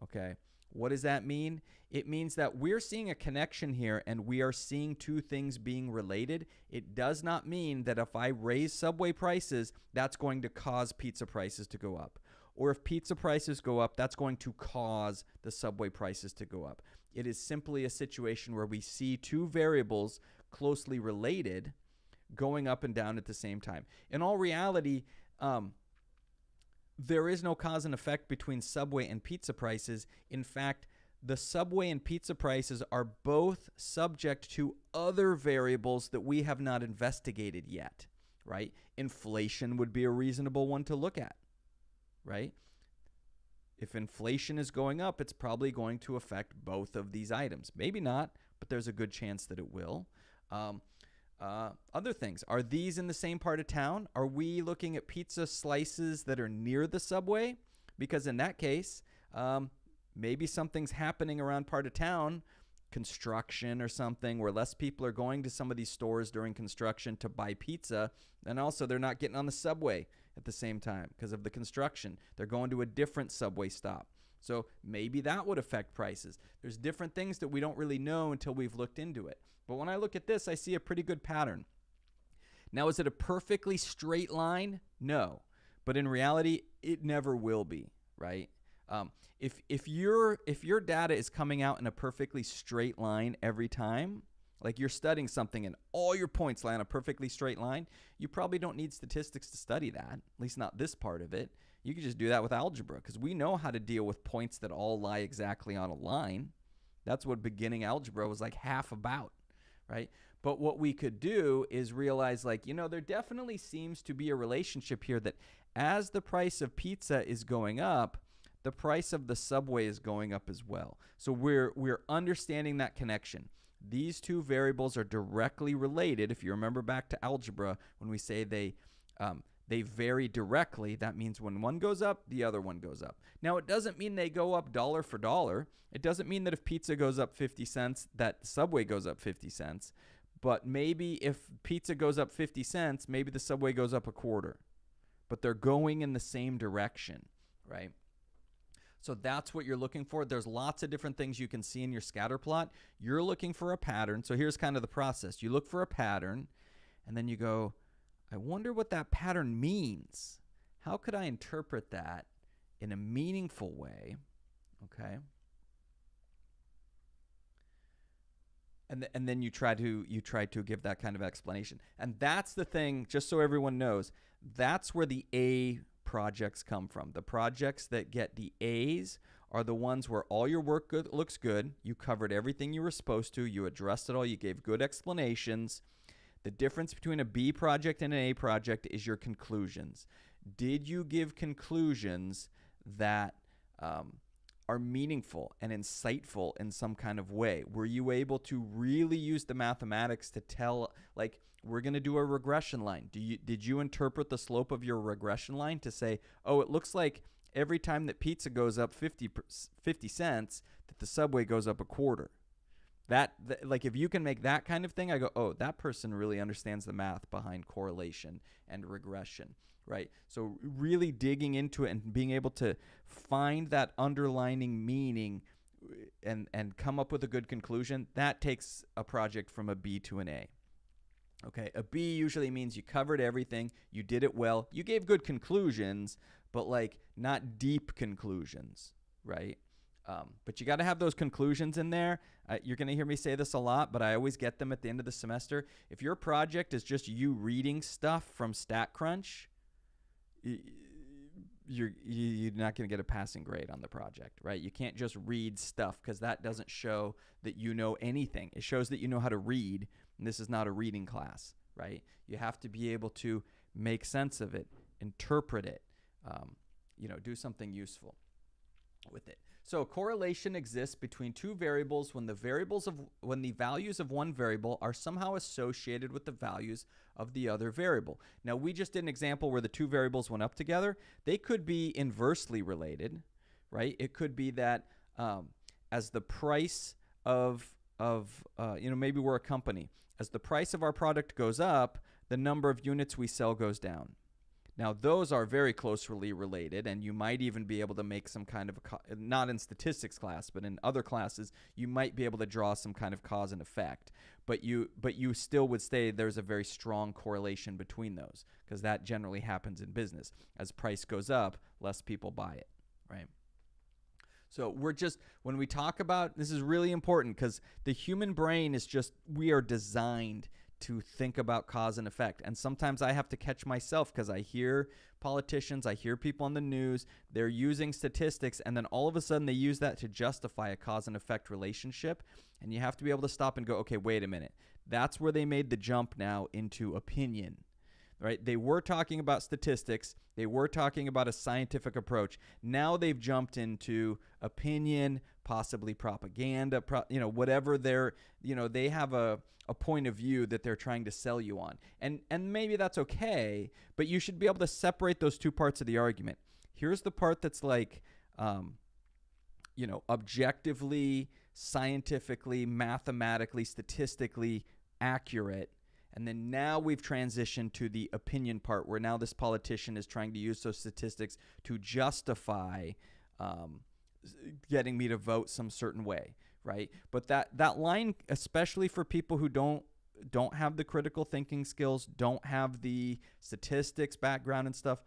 Okay, what does that mean? It means that we're seeing a connection here and we are seeing two things being related. It does not mean that if I raise Subway prices, that's going to cause pizza prices to go up. Or if pizza prices go up, that's going to cause the Subway prices to go up. It is simply a situation where we see two variables closely related going up and down at the same time. In all reality, there is no cause and effect between Subway and pizza prices. In fact, the Subway and pizza prices are both subject to other variables that we have not investigated yet, right? Inflation would be a reasonable one to look at, right? If inflation is going up, it's probably going to affect both of these items. Maybe not, but there's a good chance that it will. Other things. Are these in the same part of town? Are we looking at pizza slices that are near the Subway? Because in that case, maybe something's happening around part of town, construction or something, where less people are going to some of these stores during construction to buy pizza. And also they're not getting on the Subway at the same time because of the construction. They're going to a different Subway stop. So maybe that would affect prices. There's different things that we don't really know until we've looked into it. But when I look at this, I see a pretty good pattern. Now, is it a perfectly straight line? No. But in reality, it never will be, right? If your data is coming out in a perfectly straight line every time, like you're studying something and all your points lie on a perfectly straight line, you probably don't need statistics to study that, at least not this part of it. You can just do that with algebra because we know how to deal with points that all lie exactly on a line. That's what beginning algebra was like half about, right? But what we could do is realize, like, there definitely seems to be a relationship here that as the price of pizza is going up, the price of the Subway is going up as well. So we're understanding that connection. These two variables are directly related. If you remember back to algebra, when we say they vary directly, that means when one goes up, the other one goes up. Now, it doesn't mean they go up dollar for dollar. It doesn't mean that if pizza goes up 50 cents, that Subway goes up 50 cents. But maybe if pizza goes up 50 cents, maybe the Subway goes up a quarter. But they're going in the same direction, right? So that's what you're looking for. There's lots of different things you can see in your scatter plot. You're looking for a pattern. So here's kind of the process. You look for a pattern, and then you go, I wonder what that pattern means. How could I interpret that in a meaningful way? Okay. And then you try to give that kind of explanation. And that's the thing, just so everyone knows, that's where the A projects come from. The projects that get the A's are the ones where all your work looks good. You covered everything you were supposed to. You addressed it all. You gave good explanations. The difference between a B project and an A project is your conclusions. Did you give conclusions that are meaningful and insightful in some kind of way? Were you able to really use the mathematics to tell, like, we're going to do a regression line. Did you interpret the slope of your regression line to say, oh, it looks like every time that pizza goes up 50 cents, that the Subway goes up a quarter? Like, if you can make that kind of thing, I go, oh, that person really understands the math behind correlation and regression, right? So really digging into it and being able to find that underlining meaning and come up with a good conclusion, that takes a project from a B to an A. Okay, a B usually means you covered everything, you did it well, you gave good conclusions, but like not deep conclusions, right? But you got to have those conclusions in there. You're going to hear me say this a lot, but I always get them at the end of the semester. If your project is just you reading stuff from StatCrunch, you're not going to get a passing grade on the project, right? You can't just read stuff because that doesn't show that you know anything. It shows that you know how to read, and this is not a reading class, right? You have to be able to make sense of it, interpret it, do something useful with it. So correlation exists between two variables when the values of one variable are somehow associated with the values of the other variable. Now, we just did an example where the two variables went up together. They could be inversely related, right? It could be that as the price of maybe we're a company. As the price of our product goes up, the number of units we sell goes down. Now, those are very closely related, and you might even be able to make some kind of, not in statistics class, but in other classes, you might be able to draw some kind of cause and effect. But you still would say there's a very strong correlation between those, because that generally happens in business. As price goes up, less people buy it, right? So when we talk about, this is really important, because the human brain is we are designed to think about cause and effect. And sometimes I have to catch myself because I hear politicians, I hear people on the news, they're using statistics, and then all of a sudden they use that to justify a cause and effect relationship. And you have to be able to stop and go, okay, wait a minute. That's where they made the jump now into opinion, right? They were talking about statistics. They were talking about a scientific approach. Now they've jumped into opinion, possibly propaganda, whatever they have a point of view that they're trying to sell you on. And maybe that's okay, but you should be able to separate those two parts of the argument. Here's the part that's like, objectively, scientifically, mathematically, statistically accurate. And then now we've transitioned to the opinion part, where now this politician is trying to use those statistics to justify getting me to vote some certain way, right? But that line, especially for people who don't have the critical thinking skills, don't have the statistics background and stuff,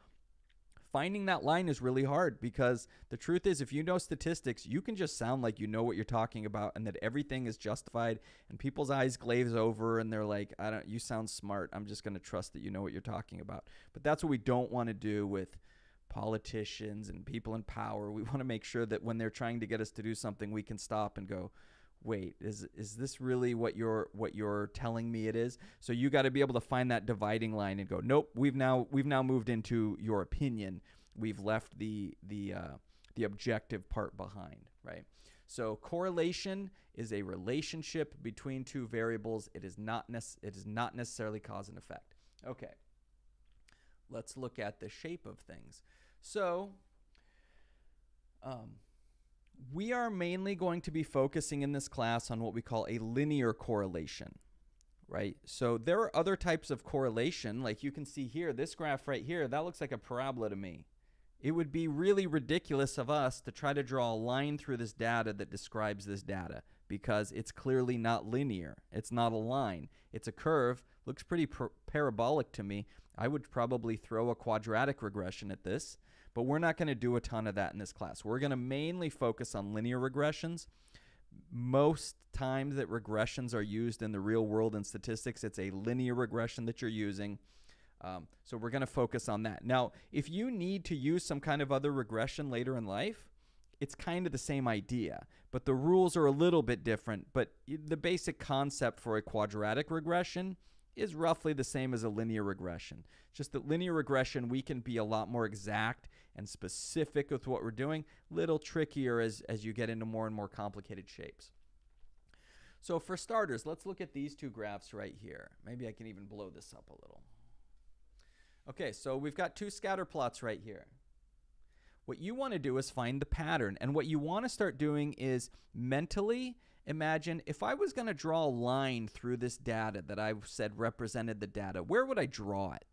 finding that line is really hard, because the truth is, if you know statistics, you can just sound like you know what you're talking about and that everything is justified, and people's eyes glaze over and they're like, you sound smart. I'm just going to trust that you know what you're talking about. But that's what we don't want to do with politicians and people in power. We want to make sure that when they're trying to get us to do something, we can stop and go, wait, is this really what you're telling me it is? So you got to be able to find that dividing line and go, nope, we've now moved into your opinion. We've left the objective part behind, right? So correlation is a relationship between two variables. It is not necessarily cause and effect. Okay. Let's look at the shape of things. So we are mainly going to be focusing in this class on what we call a linear correlation, right? So there are other types of correlation, like you can see here, this graph right here, that looks like a parabola to me. It would be really ridiculous of us to try to draw a line through this data that describes this data, because it's clearly not linear. It's not a line. It's a curve. Looks pretty parabolic to me. I would probably throw a quadratic regression at this, but we're not going to do a ton of that in this class. We're going to mainly focus on linear regressions. Most times that regressions are used in the real world in statistics, it's a linear regression that you're using. So we're going to focus on that. Now, if you need to use some kind of other regression later in life, it's kind of the same idea, but the rules are a little bit different. But the basic concept for a quadratic regression is roughly the same as a linear regression. Just that linear regression, we can be a lot more exact and specific with what we're doing, little trickier as you get into more and more complicated shapes. So for starters, let's look at these two graphs right here. Maybe I can even blow this up a little. Okay, so we've got two scatter plots right here. What you want to do is find the pattern, and what you want to start doing is mentally imagine, if I was going to draw a line through this data that I said represented the data, where would I draw it?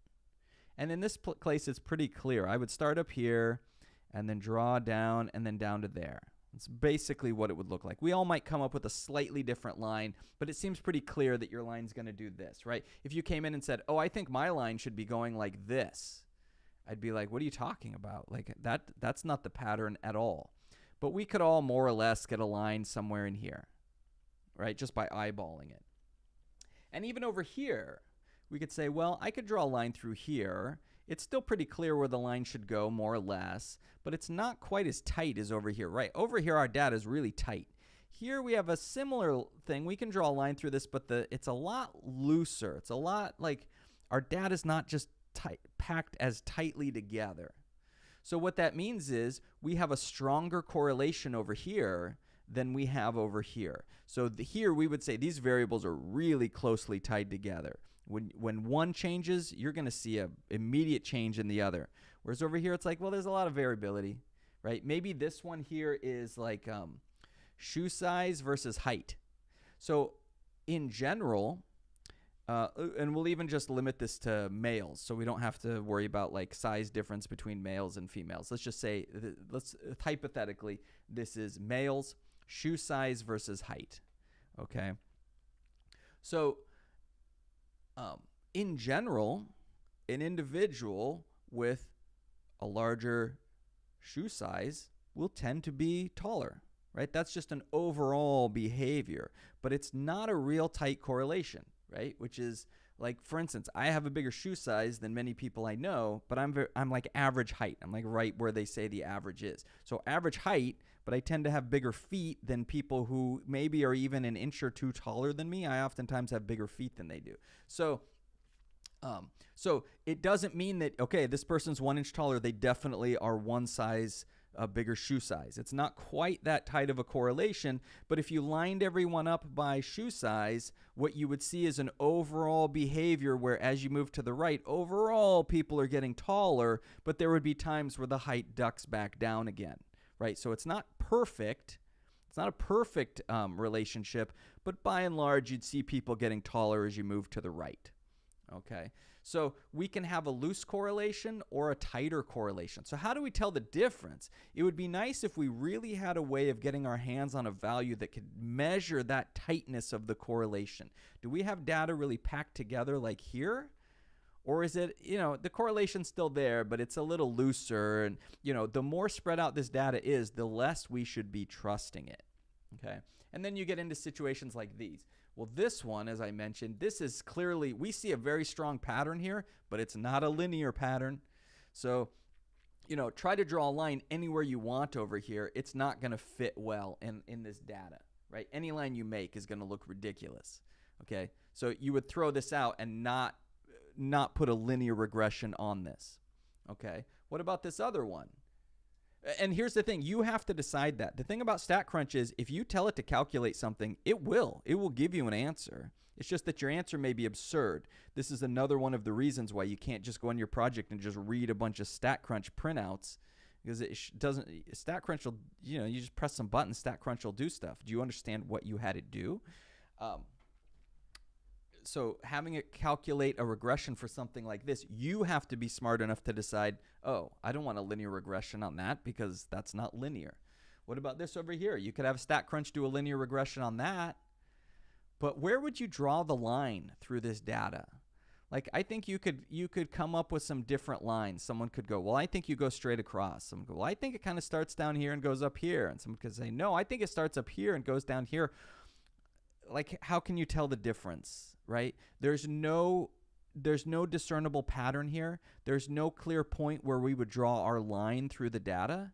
And in this place, it's pretty clear. I would start up here and then draw down and then down to there. It's basically what it would look like. We all might come up with a slightly different line, but it seems pretty clear that your line's going to do this, right? If you came in and said, oh, I think my line should be going like this, I'd be like, what are you talking about? Like that's not the pattern at all. But we could all more or less get a line somewhere in here, right? Just by eyeballing it. And even over here, we could say, well, I could draw a line through here. It's still pretty clear where the line should go, more or less, but it's not quite as tight as over here, right? Over here, our data is really tight. Here we have a similar thing. We can draw a line through this, but it's a lot looser. It's a lot like our data is not just packed as tightly together. So what that means is we have a stronger correlation over here than we have over here. So here we would say these variables are really closely tied together. When one changes, you're going to see an immediate change in the other. Whereas over here, it's like, well, there's a lot of variability, right? Maybe this one here is like shoe size versus height. So in general, and we'll even just limit this to males, so we don't have to worry about like size difference between males and females. Let's just say, hypothetically, this is males, shoe size versus height, okay? So in general, an individual with a larger shoe size will tend to be taller, right? That's just an overall behavior, but it's not a real tight correlation, right? Which is like, for instance, I have a bigger shoe size than many people I know, but I'm like average height. I'm like right where they say the average is. So average height, but I tend to have bigger feet than people who maybe are even an inch or two taller than me. I oftentimes have bigger feet than they do. So it doesn't mean that, okay, this person's 1 inch taller, they definitely are one size a bigger shoe size. It's not quite that tight of a correlation, but if you lined everyone up by shoe size, what you would see is an overall behavior where as you move to the right, overall people are getting taller, but there would be times where the height ducks back down again, right? So it's not perfect. It's not a perfect relationship, but by and large, you'd see people getting taller as you move to the right, okay? So we can have a loose correlation or a tighter correlation. So how do we tell the difference? It would be nice if we really had a way of getting our hands on a value that could measure that tightness of the correlation. Do we have data really packed together like here? Or is it, the correlation's still there, but it's a little looser. And, the more spread out this data is, the less we should be trusting it, okay? And then you get into situations like these. Well, this one, as I mentioned, this is clearly, we see a very strong pattern here, but it's not a linear pattern. So, try to draw a line anywhere you want over here. It's not going to fit well in this data, right? Any line you make is going to look ridiculous, okay? So you would throw this out and not put a linear regression on this, okay? What about this other one? And here's the thing, you have to decide that. The thing about StatCrunch is if you tell it to calculate something, it will give you an answer. It's just that your answer may be absurd. This is another one of the reasons why you can't just go on your project and just read a bunch of StatCrunch printouts, because it doesn't, StatCrunch will, you just press some buttons, StatCrunch will do stuff. Do you understand what you had it do? So having it calculate a regression for something like this, you have to be smart enough to decide, oh, I don't want a linear regression on that because that's not linear. What about this over here? You could have StatCrunch do a linear regression on that, but where would you draw the line through this data? Like, I think you could come up with some different lines. Someone could go, well, I think you go straight across. Someone could go, well, I think it kind of starts down here and goes up here. And someone could say, no, I think it starts up here and goes down here. Like, how can you tell the difference, right? There's no discernible pattern here. There's no clear point where we would draw our line through the data.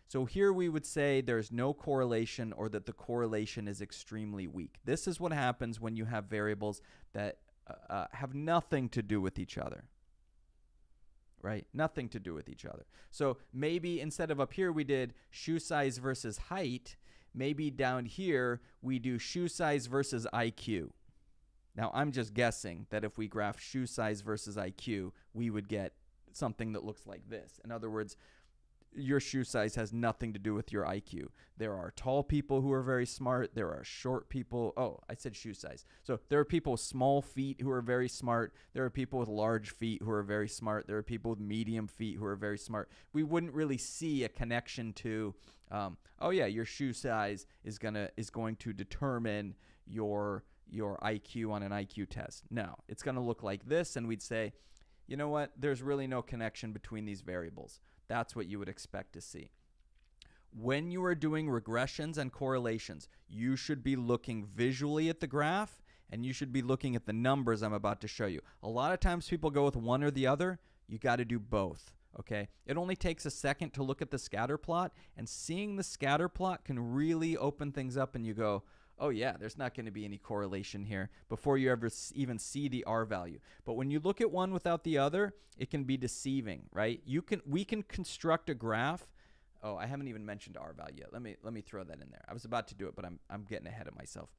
So here we would say there's no correlation or that the correlation is extremely weak. This is what happens when you have variables that have nothing to do with each other, right? Nothing to do with each other. So maybe instead of up here we did shoe size versus height, maybe down here we do shoe size versus IQ. Now, I'm just guessing that if we graph shoe size versus IQ, we would get something that looks like this. In other words, your shoe size has nothing to do with your IQ. There are tall people who are very smart. There are short people. Oh, I said shoe size. So there are people with small feet who are very smart. There are people with large feet who are very smart. There are people with medium feet who are very smart. We wouldn't really see a connection to, oh yeah, your shoe size is going to determine your IQ on an IQ test. No, it's going to look like this, and we'd say, you know what? There's really no connection between these variables. That's what you would expect to see. When you are doing regressions and correlations, you should be looking visually at the graph, and you should be looking at the numbers I'm about to show you. A lot of times people go with one or the other. You got to do both. Okay, it only takes a second to look at the scatter plot, and seeing the scatter plot can really open things up, and you go, oh yeah, there's not going to be any correlation here before you ever even see the R value. But when you look at one without the other, it can be deceiving, right? We can construct a graph. Oh, I haven't even mentioned R value yet. Let me throw that in there. I was about to do it, but I'm getting ahead of myself.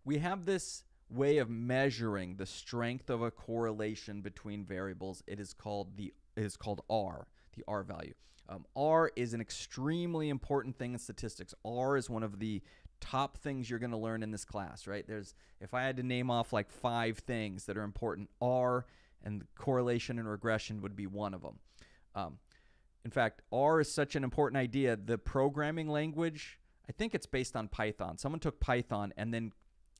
We have this way of measuring the strength of a correlation between variables. It is called R, the R value. R is an extremely important thing in statistics. R is one of the top things you're going to learn in this class, right? If I had to name off like 5 things that are important, R and correlation and regression would be one of them. In fact, R is such an important idea. The programming language, I think it's based on Python. Someone took Python and then,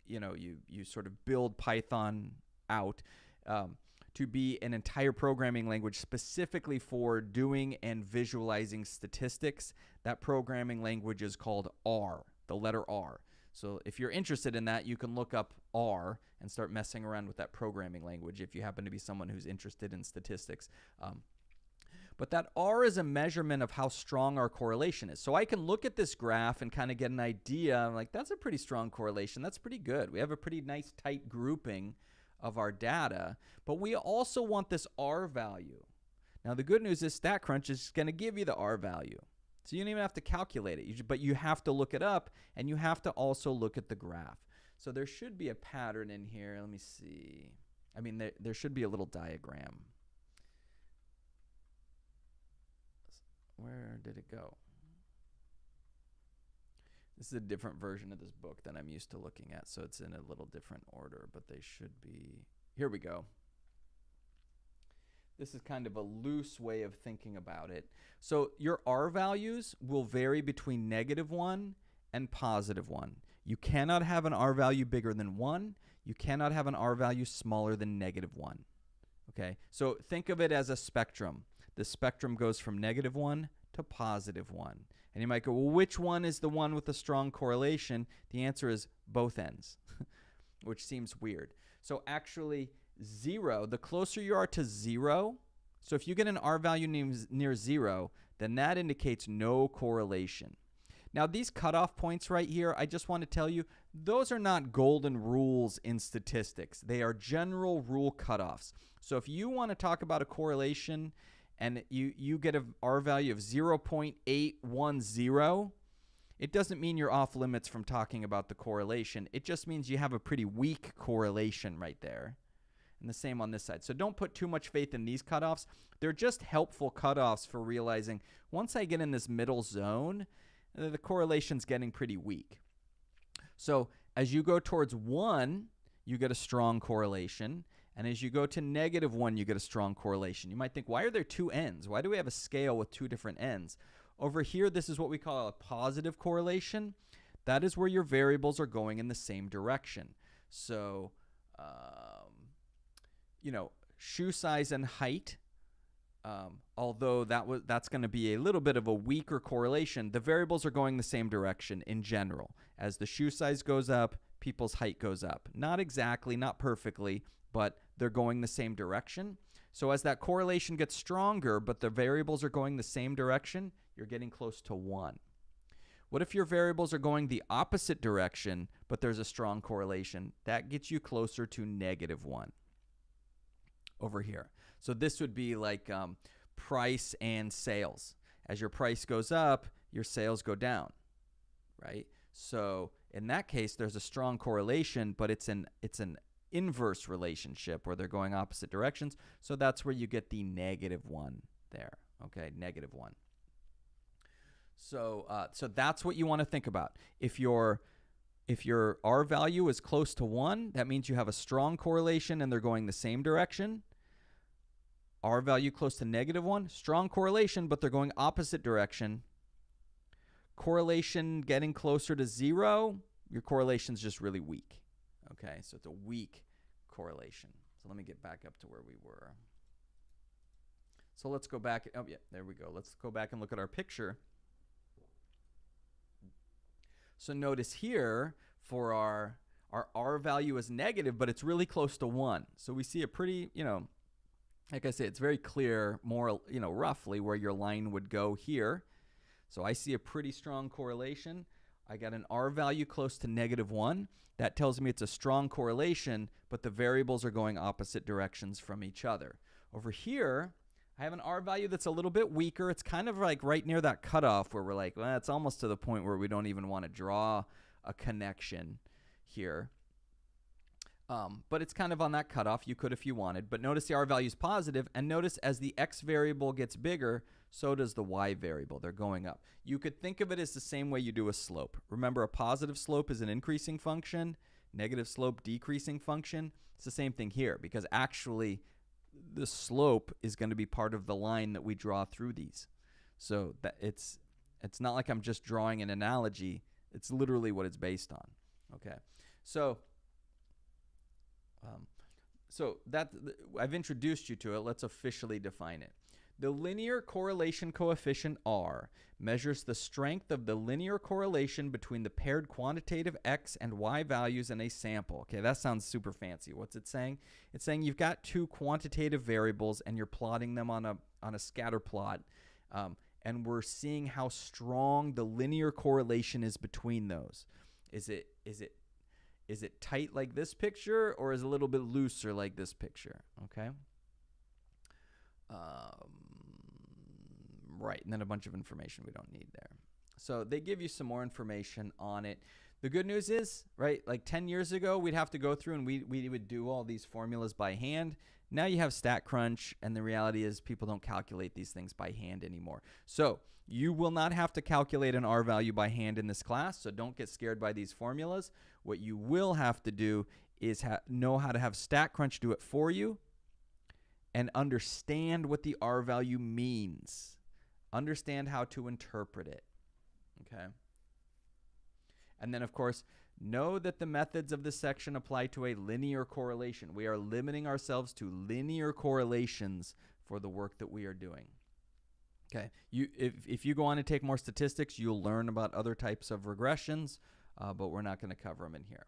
you sort of build Python out to be an entire programming language specifically for doing and visualizing statistics. That programming language is called R, the letter R. So if you're interested in that, you can look up R and start messing around with that programming language if you happen to be someone who's interested in statistics. But that R is a measurement of how strong our correlation is. So I can look at this graph and kind of get an idea. I'm like, that's a pretty strong correlation. That's pretty good. We have a pretty nice tight grouping of our data. But we also want this R value. Now, the good news is StatCrunch is going to give you the R value. So you don't even have to calculate it. But you have to look it up, and you have to also look at the graph. So there should be a pattern in here. Let me see. I mean, there should be a little diagram. Where did it go? This is a different version of this book than I'm used to looking at, so it's in a little different order, but they should be. Here we go. This is kind of a loose way of thinking about it. So your R values will vary between -1 and +1. You cannot have an R value bigger than 1. You cannot have an R value smaller than -1. Okay, so think of it as a spectrum. The spectrum goes from -1 to +1. And you might go, well, which one is the one with the strong correlation? The answer is both ends, which seems weird. So actually, 0, the closer you are to 0, so if you get an R value near 0, then that indicates no correlation. Now, these cutoff points right here, I just want to tell you, those are not golden rules in statistics. They are general rule cutoffs. So if you want to talk about a correlation and you get a R value of 0.810, it doesn't mean you're off limits from talking about the correlation. It just means you have a pretty weak correlation right there. And the same on this side. So don't put too much faith in these cutoffs. They're just helpful cutoffs for realizing once I get in this middle zone, the correlation's getting pretty weak. So as you go towards 1, you get a strong correlation. And as you go to -1, you get a strong correlation. You might think, why are there 2 ends? Why do we have a scale with 2 different ends? Over here, this is what we call a positive correlation. That is where your variables are going in the same direction. So, shoe size and height, although that's going to be a little bit of a weaker correlation, the variables are going the same direction in general. As the shoe size goes up, people's height goes up. Not exactly, not perfectly, but they're going the same direction. So as that correlation gets stronger, but the variables are going the same direction, you're getting close to 1. What if your variables are going the opposite direction, but there's a strong correlation? That gets you closer to -1 over here. So this would be like price and sales. As your price goes up, your sales go down, right? So in that case, there's a strong correlation, but it's an inverse relationship where they're going opposite directions. So that's where you get the -1 there. Okay, -1. So that's what you want to think about. If your R value is close to 1, that means you have a strong correlation and they're going the same direction. R value close to -1, strong correlation, but they're going opposite direction. Correlation getting closer to 0, your correlation's just really weak. Okay, so it's a weak correlation. So let me get back up to where we were. So let's go back. Oh, yeah, there we go. Let's go back and look at our picture. So notice here for our R value is negative, but it's really close to 1. So we see a pretty, like I say, it's very clear, more, roughly where your line would go here. So I see a pretty strong correlation. I got an R value close to -1. That tells me it's a strong correlation, but the variables are going opposite directions from each other. Over here, I have an R value that's a little bit weaker. It's kind of like right near that cutoff where we're like, well, it's almost to the point where we don't even want to draw a connection here. But it's kind of on that cutoff. You could if you wanted. But notice the R value is positive, and notice as the X variable gets bigger, so does the Y variable. They're going up. You could think of it as the same way you do a slope. Remember, a positive slope is an increasing function, negative slope decreasing function. It's the same thing here, because actually the slope is going to be part of the line that we draw through these. So that it's not like I'm just drawing an analogy. It's literally what it's based on. Okay, so that I've introduced you to it. Let's officially define it. The linear correlation coefficient R measures the strength of the linear correlation between the paired quantitative X and Y values in a sample. Okay, that sounds super fancy. What's it saying? It's saying you've got two quantitative variables and you're plotting them on a scatter plot, and we're seeing how strong the linear correlation is between those. Is it tight like this picture, or is it a little bit looser like this picture? Okay. Right, and then a bunch of information we don't need there. So they give you some more information on it. The good news is, right, like 10 years ago, we'd have to go through and we would do all these formulas by hand. Now you have StatCrunch, and the reality is people don't calculate these things by hand anymore. So you will not have to calculate an R value by hand in this class, so don't get scared by these formulas. What you will have to do is know how to have StatCrunch do it for you and understand what the R value means. Understand how to interpret it, okay? And then, of course, know that the methods of this section apply to a linear correlation. We are limiting ourselves to linear correlations for the work that we are doing. Okay, if you go on and take more statistics, you'll learn about other types of regressions, but we're not going to cover them in here.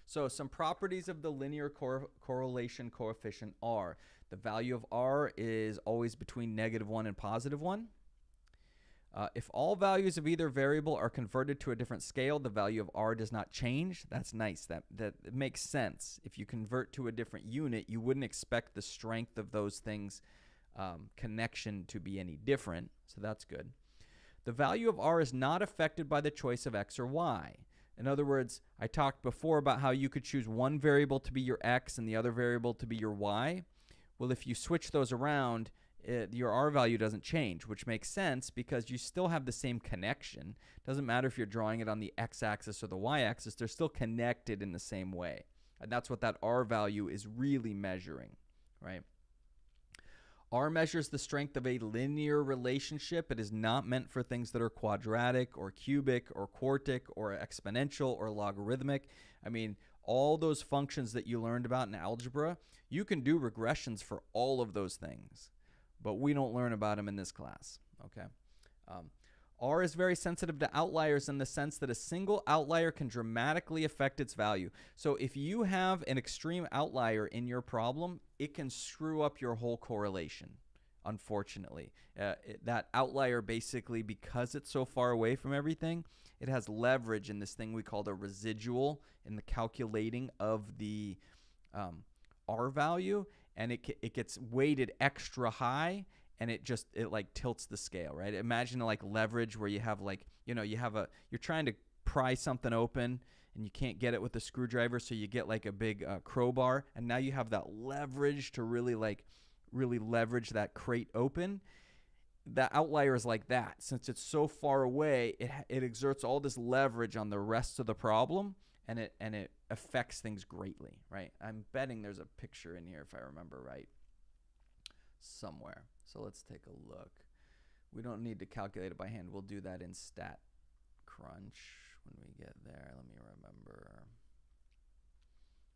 So some properties of the linear correlation coefficient R. The value of R is always between -1 and +1. If all values of either variable are converted to a different scale, the value of R does not change. That's nice. That makes sense. If you convert to a different unit, you wouldn't expect the strength of those things connection to be any different, so that's good. The value of R is not affected by the choice of X or Y. In other words, I talked before about how you could choose one variable to be your X and the other variable to be your Y. Well, if you switch those around, your R value doesn't change, which makes sense because you still have the same connection. Doesn't matter if you're drawing it on the X-axis or the Y-axis, they're still connected in the same way. And that's what that R value is really measuring, right? R measures the strength of a linear relationship. It is not meant for things that are quadratic or cubic or quartic or exponential or logarithmic. I mean, all those functions that you learned about in algebra, you can do regressions for all of those things, but we don't learn about them in this class, okay? R is very sensitive to outliers in the sense that a single outlier can dramatically affect its value. So if you have an extreme outlier in your problem, it can screw up your whole correlation, unfortunately. That outlier basically, because it's so far away from everything, it has leverage in this thing we call the residual in the calculating of the R value, and it gets weighted extra high, and it like tilts the scale, right? Imagine like leverage where you have like, you're trying to pry something open and you can't get it with a screwdriver, so you get like a big crowbar, and now you have that leverage to really leverage that crate open. The outlier is like that. Since it's so far away, it exerts all this leverage on the rest of the problem, and it affects things greatly, right? I'm betting there's a picture in here if I remember right somewhere. So let's take a look. We don't need to calculate it by hand. We'll do that in StatCrunch when we get there. Let me remember.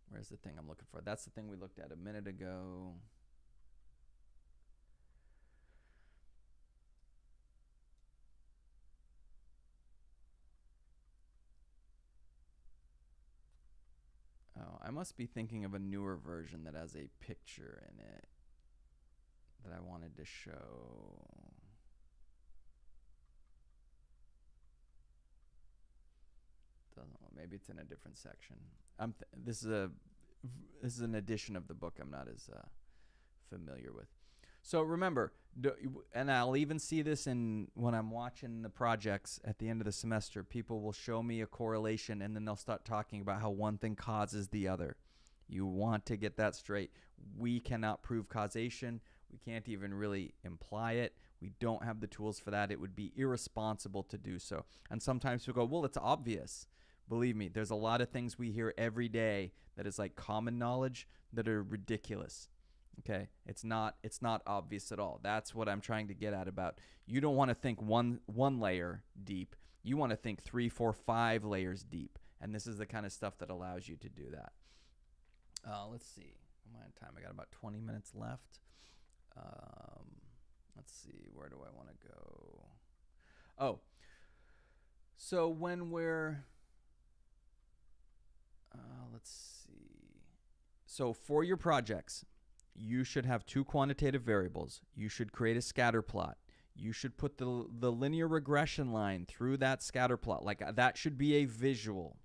Where's the thing I'm looking for? That's the thing we looked at a minute ago. Oh, I must be thinking of a newer version that has a picture in it. that I wanted to show. Maybe it's in a different section. This is an edition of the book I'm not as familiar with. So remember, and I'll even see this when I'm watching the projects at the end of the semester. People will show me a correlation, and then they'll start talking about how one thing causes the other. You want to get that straight. We cannot prove causation. We can't even really imply it. We don't have the tools for that. It would be irresponsible to do so. And sometimes people go, well, it's obvious. Believe me, there's a lot of things we hear every day that is like common knowledge that are ridiculous. Okay, it's not obvious at all. That's what I'm trying to get at about. You don't want to think one layer deep. You want to think 3, 4, 5 layers deep. And this is the kind of stuff that allows you to do that. Let's see. Am I on time? I got about 20 minutes left. Let's see. Where do I want to go? Oh, so when we're let's see. So for your projects, you should have 2 quantitative variables. You should create a scatter plot. You should put the linear regression line through that scatter plot. Like that should be a visual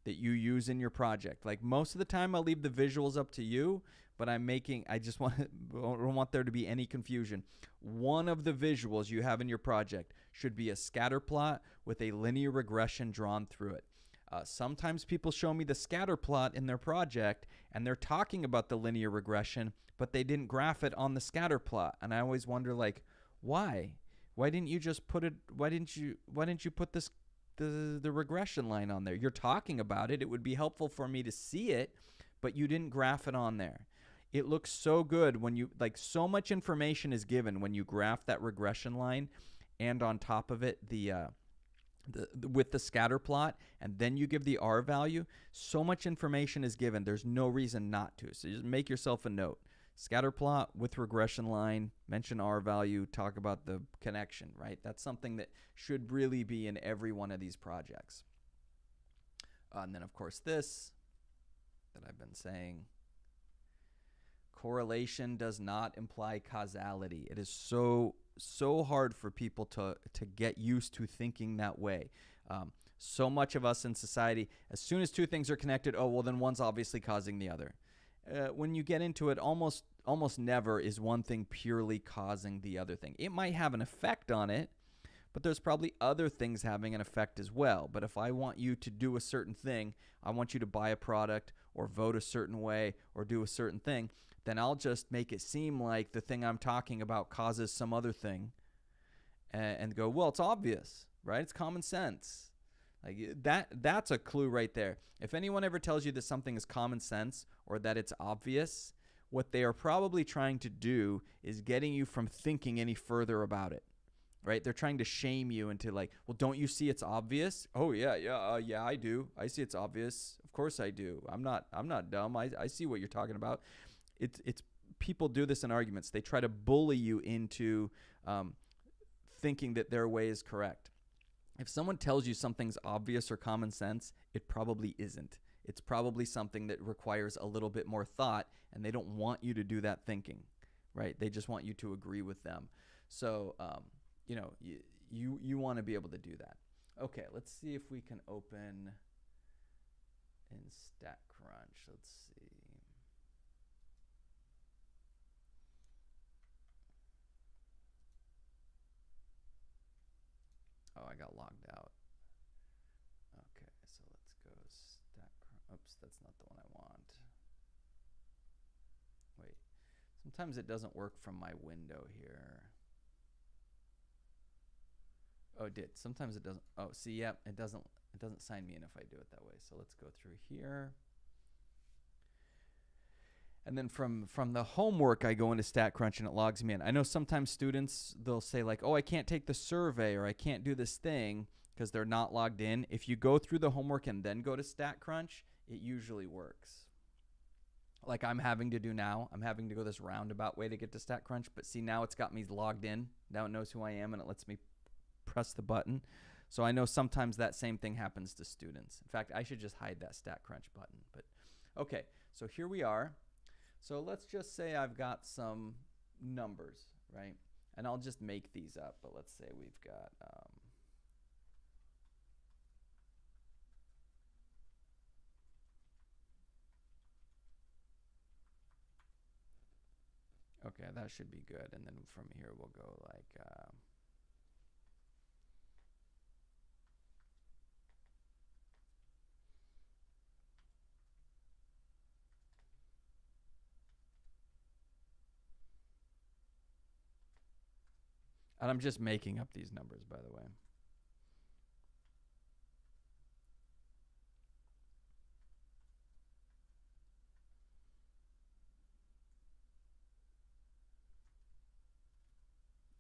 that you use in your project. Like most of the time I'll leave the visuals up to you, but I just don't want there to be any confusion. One of the visuals you have in your project should be a scatter plot with a linear regression drawn through it. Sometimes people show me the scatter plot in their project and they're talking about the linear regression, but they didn't graph it on the scatter plot. And I always wonder, like, why? Why didn't you just put it? Why didn't you put the regression line on there? You're talking about it. It would be helpful for me to see it, but you didn't graph it on there. It looks so good when you, like, so much information is given when you graph that regression line, and on top of it with the scatter plot, and then you give the R value. So much information is given. There's no reason not to. So just make yourself a note. Scatter plot with regression line, mention R value, talk about the connection, right? That's something that should really be in every one of these projects. And then, of course, this that I've been saying. Correlation does not imply causality. It is so hard for people to get used to thinking that way. So much of us in society, as soon as 2 things are connected, oh, well, then one's obviously causing the other. When you get into it, almost never is one thing purely causing the other thing. It might have an effect on it, but there's probably other things having an effect as well. But if I want you to do a certain thing, I want you to buy a product or vote a certain way or do a certain thing, then I'll just make it seem like the thing I'm talking about causes some other thing and go, well, it's obvious, right? It's common sense. Like that's a clue right there. If anyone ever tells you that something is common sense or that it's obvious, what they are probably trying to do is getting you from thinking any further about it, right? They're trying to shame you into like, well, don't you see it's obvious? Oh, yeah, I do. I see it's obvious. Of course I do. I'm not dumb. I see what you're talking about. It's people do this in arguments. They try to bully you into thinking that their way is correct. If someone tells you something's obvious or common sense, it probably isn't. It's probably something that requires a little bit more thought, and they don't want you to do that thinking, right? They just want you to agree with them. So, you want to be able to do that. Okay, let's see if we can open in StatCrunch. Let's see. Oh, I got logged out. Okay, so let's go StatCrunch. Oops, that's not the one I want. Wait, sometimes it doesn't work from my window here. Oh, it did. Sometimes it doesn't. Oh, see, yep, it doesn't sign me in if I do it that way. So let's go through here. And then from the homework, I go into StatCrunch and it logs me in. I know sometimes students, they'll say like, oh, I can't take the survey or I can't do this thing because they're not logged in. If you go through the homework and then go to StatCrunch, it usually works. Like I'm having to do now. I'm having to go this roundabout way to get to StatCrunch. But see, now it's got me logged in. Now it knows who I am and it lets me press the button. So I know sometimes that same thing happens to students. In fact, I should just hide that StatCrunch button. But okay, so here we are. So let's just say I've got some numbers, right? And I'll just make these up, but let's say we've got okay, that should be good. And then from here we'll go like and I'm just making up these numbers, by the way.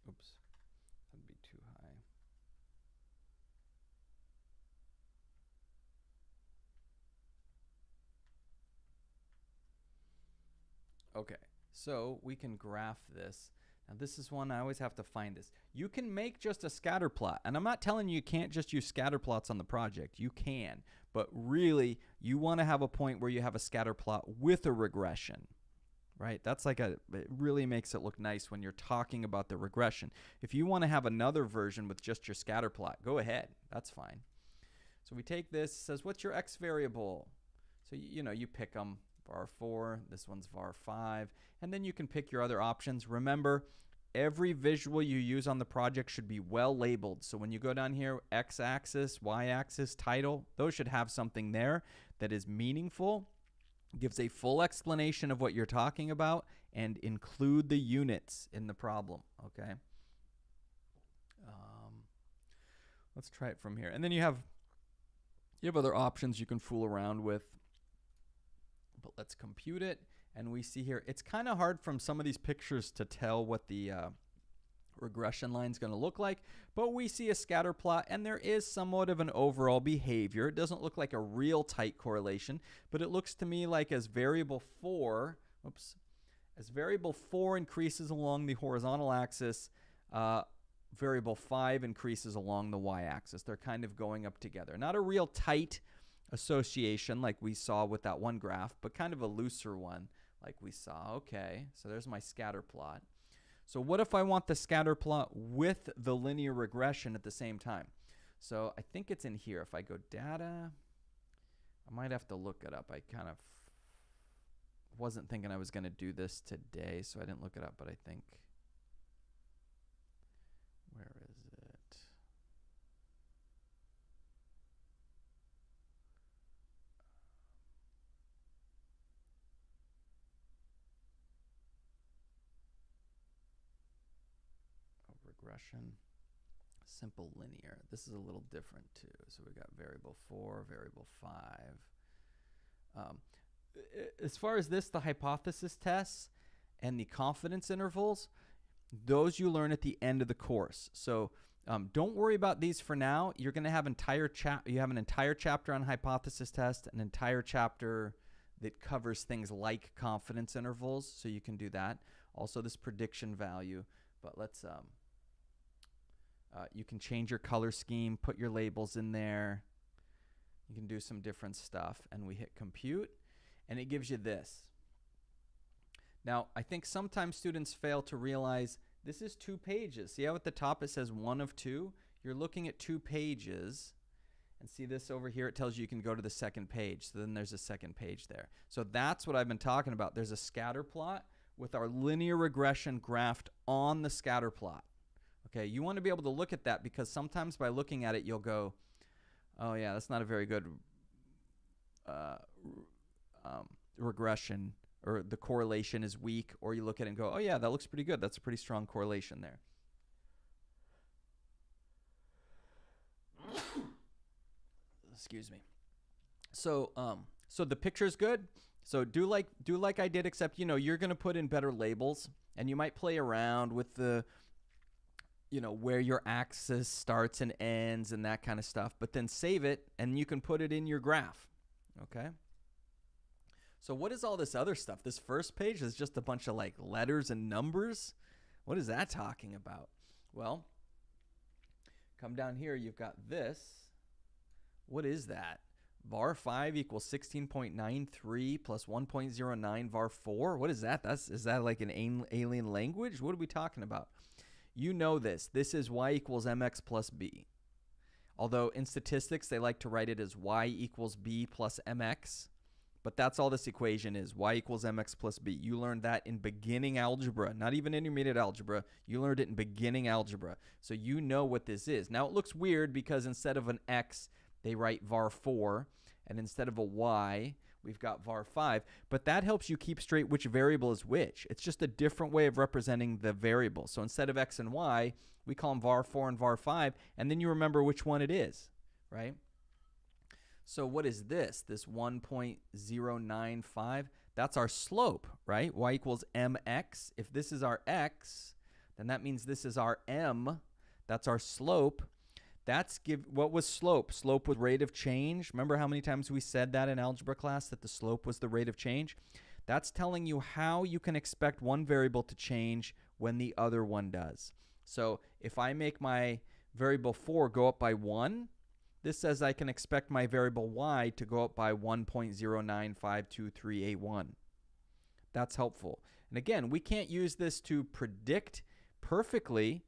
Oops, that'd be too high. Okay, so we can graph this. Now this is one I always have to find this. You can make just a scatter plot, and I'm not telling you can't just use scatter plots on the project. You can, but really you want to have a point where you have a scatter plot with a regression, right? That's like it really makes it look nice when you're talking about the regression. If you want to have another version with just your scatter plot, go ahead. That's fine. So we take this, it says, what's your x variable? So, you know, you pick them. var4, this one's var5, and then you can pick your other options. Remember, every visual you use on the project should be well labeled. So when you go down here, x-axis, y-axis, title, those should have something there that is meaningful, gives a full explanation of what you're talking about, and include the units in the problem, okay? Let's try it from here. And then you have other options you can fool around with. But let's compute it, and we see here, it's kind of hard from some of these pictures to tell what the regression line is going to look like, but we see a scatter plot, and there is somewhat of an overall behavior. It doesn't look like a real tight correlation, but it looks to me like as variable 4, as variable 4 increases along the horizontal axis, variable 5 increases along the y-axis. They're kind of going up together. Not a real tight association like we saw with that one graph, but kind of a looser one like we saw. Okay, so there's my scatter plot. So what if I want the scatter plot with the linear regression at the same time? So I think it's in here. If I go data, I might have to look it up. I kind of wasn't thinking I was going to do this today, so I didn't look it up, but I think, where is it? Regression, simple linear. This is a little different too. So we got variable 4, variable 5. As far as this, the hypothesis tests and the confidence intervals, those you learn at the end of the course. So don't worry about these for now. You're going to have you have an entire chapter on hypothesis test, an entire chapter that covers things like confidence intervals, so you can do that. Also this prediction value, but let's you can change your color scheme, put your labels in there. You can do some different stuff, and we hit compute, and it gives you this. Now, I think sometimes students fail to realize this is 2 pages. See how at the top it says 1 of 2? You're looking at 2 pages, and see this over here, it tells you can go to the second page. So then there's a second page there. So that's what I've been talking about. There's a scatter plot with our linear regression graphed on the scatter plot. Okay, you want to be able to look at that, because sometimes by looking at it, you'll go, oh yeah, that's not a very good regression, or the correlation is weak, or you look at it and go, oh yeah, that looks pretty good. That's a pretty strong correlation there. Excuse me. So so the picture's good. So do like I did, except you're going to put in better labels, and you might play around with the where your axis starts and ends and that kind of stuff, but then save it and you can put it in your graph. Okay. So what is all this other stuff? This first page is just a bunch of like letters and numbers. What is that talking about? Well, come down here, you've got this. What is that? var5 equals 16.93 plus 1.09 var4. What is that? Is that like an alien language? What are we talking about? You know this. This is y equals mx plus b. Although in statistics, they like to write it as y equals b plus mx. But that's all this equation is, y equals mx plus b. You learned that in beginning algebra, not even intermediate algebra. You learned it in beginning algebra. So you know what this is. Now, it looks weird because instead of an x, they write var4. And instead of a y, we've got var5. But that helps you keep straight which variable is which. It's just a different way of representing the variable. So instead of x and y, we call them var4 and var5. And then you remember which one it is, right? So what is this? This 1.095, that's our slope, right? Y equals mx. If this is our x, then that means this is our m. That's our slope. What was slope? Slope was rate of change. Remember how many times we said that in algebra class, that the slope was the rate of change? That's telling you how you can expect one variable to change when the other one does. So if I make my variable 4 go up by 1, this says I can expect my variable y to go up by 1.09523881. That's helpful. And again, we can't use this to predict perfectly,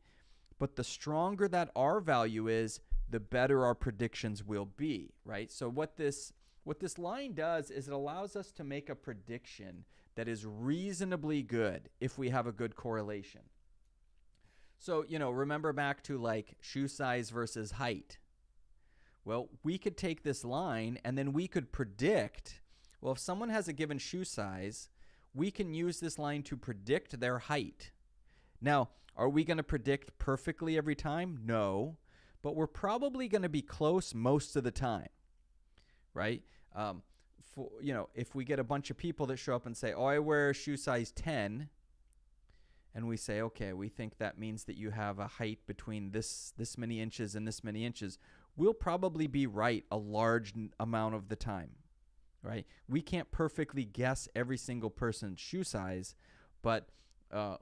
but the stronger that r value is, the better our predictions will be, right? So what this line does is it allows us to make a prediction that is reasonably good if we have a good correlation. So, remember back to like shoe size versus height. Well, we could take this line and then we could predict, well, if someone has a given shoe size, we can use this line to predict their height. Now, are we going to predict perfectly every time? No, but we're probably going to be close most of the time, right? If we get a bunch of people that show up and say, oh, I wear shoe size 10, and we say, okay, we think that means that you have a height between this many inches and this many inches, we'll probably be right a large amount of the time, right? We can't perfectly guess every single person's shoe size, but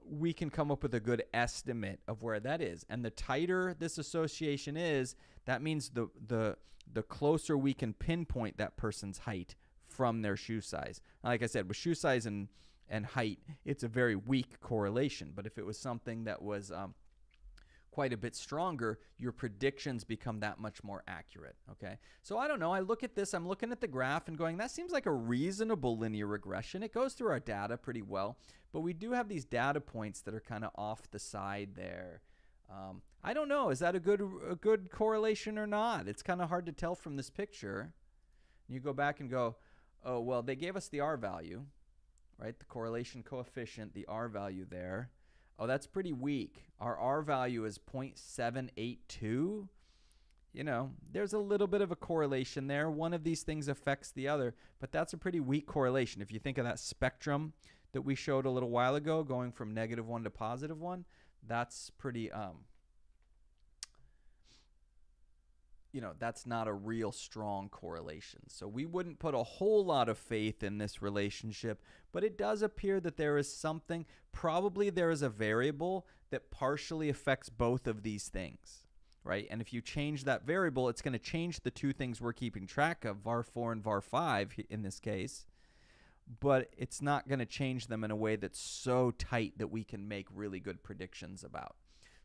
we can come up with a good estimate of where that is. And the tighter this association is, that means the closer we can pinpoint that person's height from their shoe size. Like I said, with shoe size and height, it's a very weak correlation. But if it was something that was quite a bit stronger, your predictions become that much more accurate, okay? So I don't know. I look at this. I'm looking at the graph and going, that seems like a reasonable linear regression. It goes through our data pretty well, but we do have these data points that are kind of off the side there. I don't know. Is that a good correlation or not? It's kind of hard to tell from this picture. You go back and go, oh, well, they gave us the R value, right? The correlation coefficient, the R value there. Oh, that's pretty weak. Our R value is 0.782. There's a little bit of a correlation there. One of these things affects the other, but that's a pretty weak correlation. If you think of that spectrum that we showed a little while ago, going from -1 to +1, that's pretty, that's not a real strong correlation. So we wouldn't put a whole lot of faith in this relationship, but it does appear that there is something, probably there is a variable that partially affects both of these things, right? And if you change that variable, it's going to change the two things we're keeping track of, var4 and var5 in this case, but it's not going to change them in a way that's so tight that we can make really good predictions about.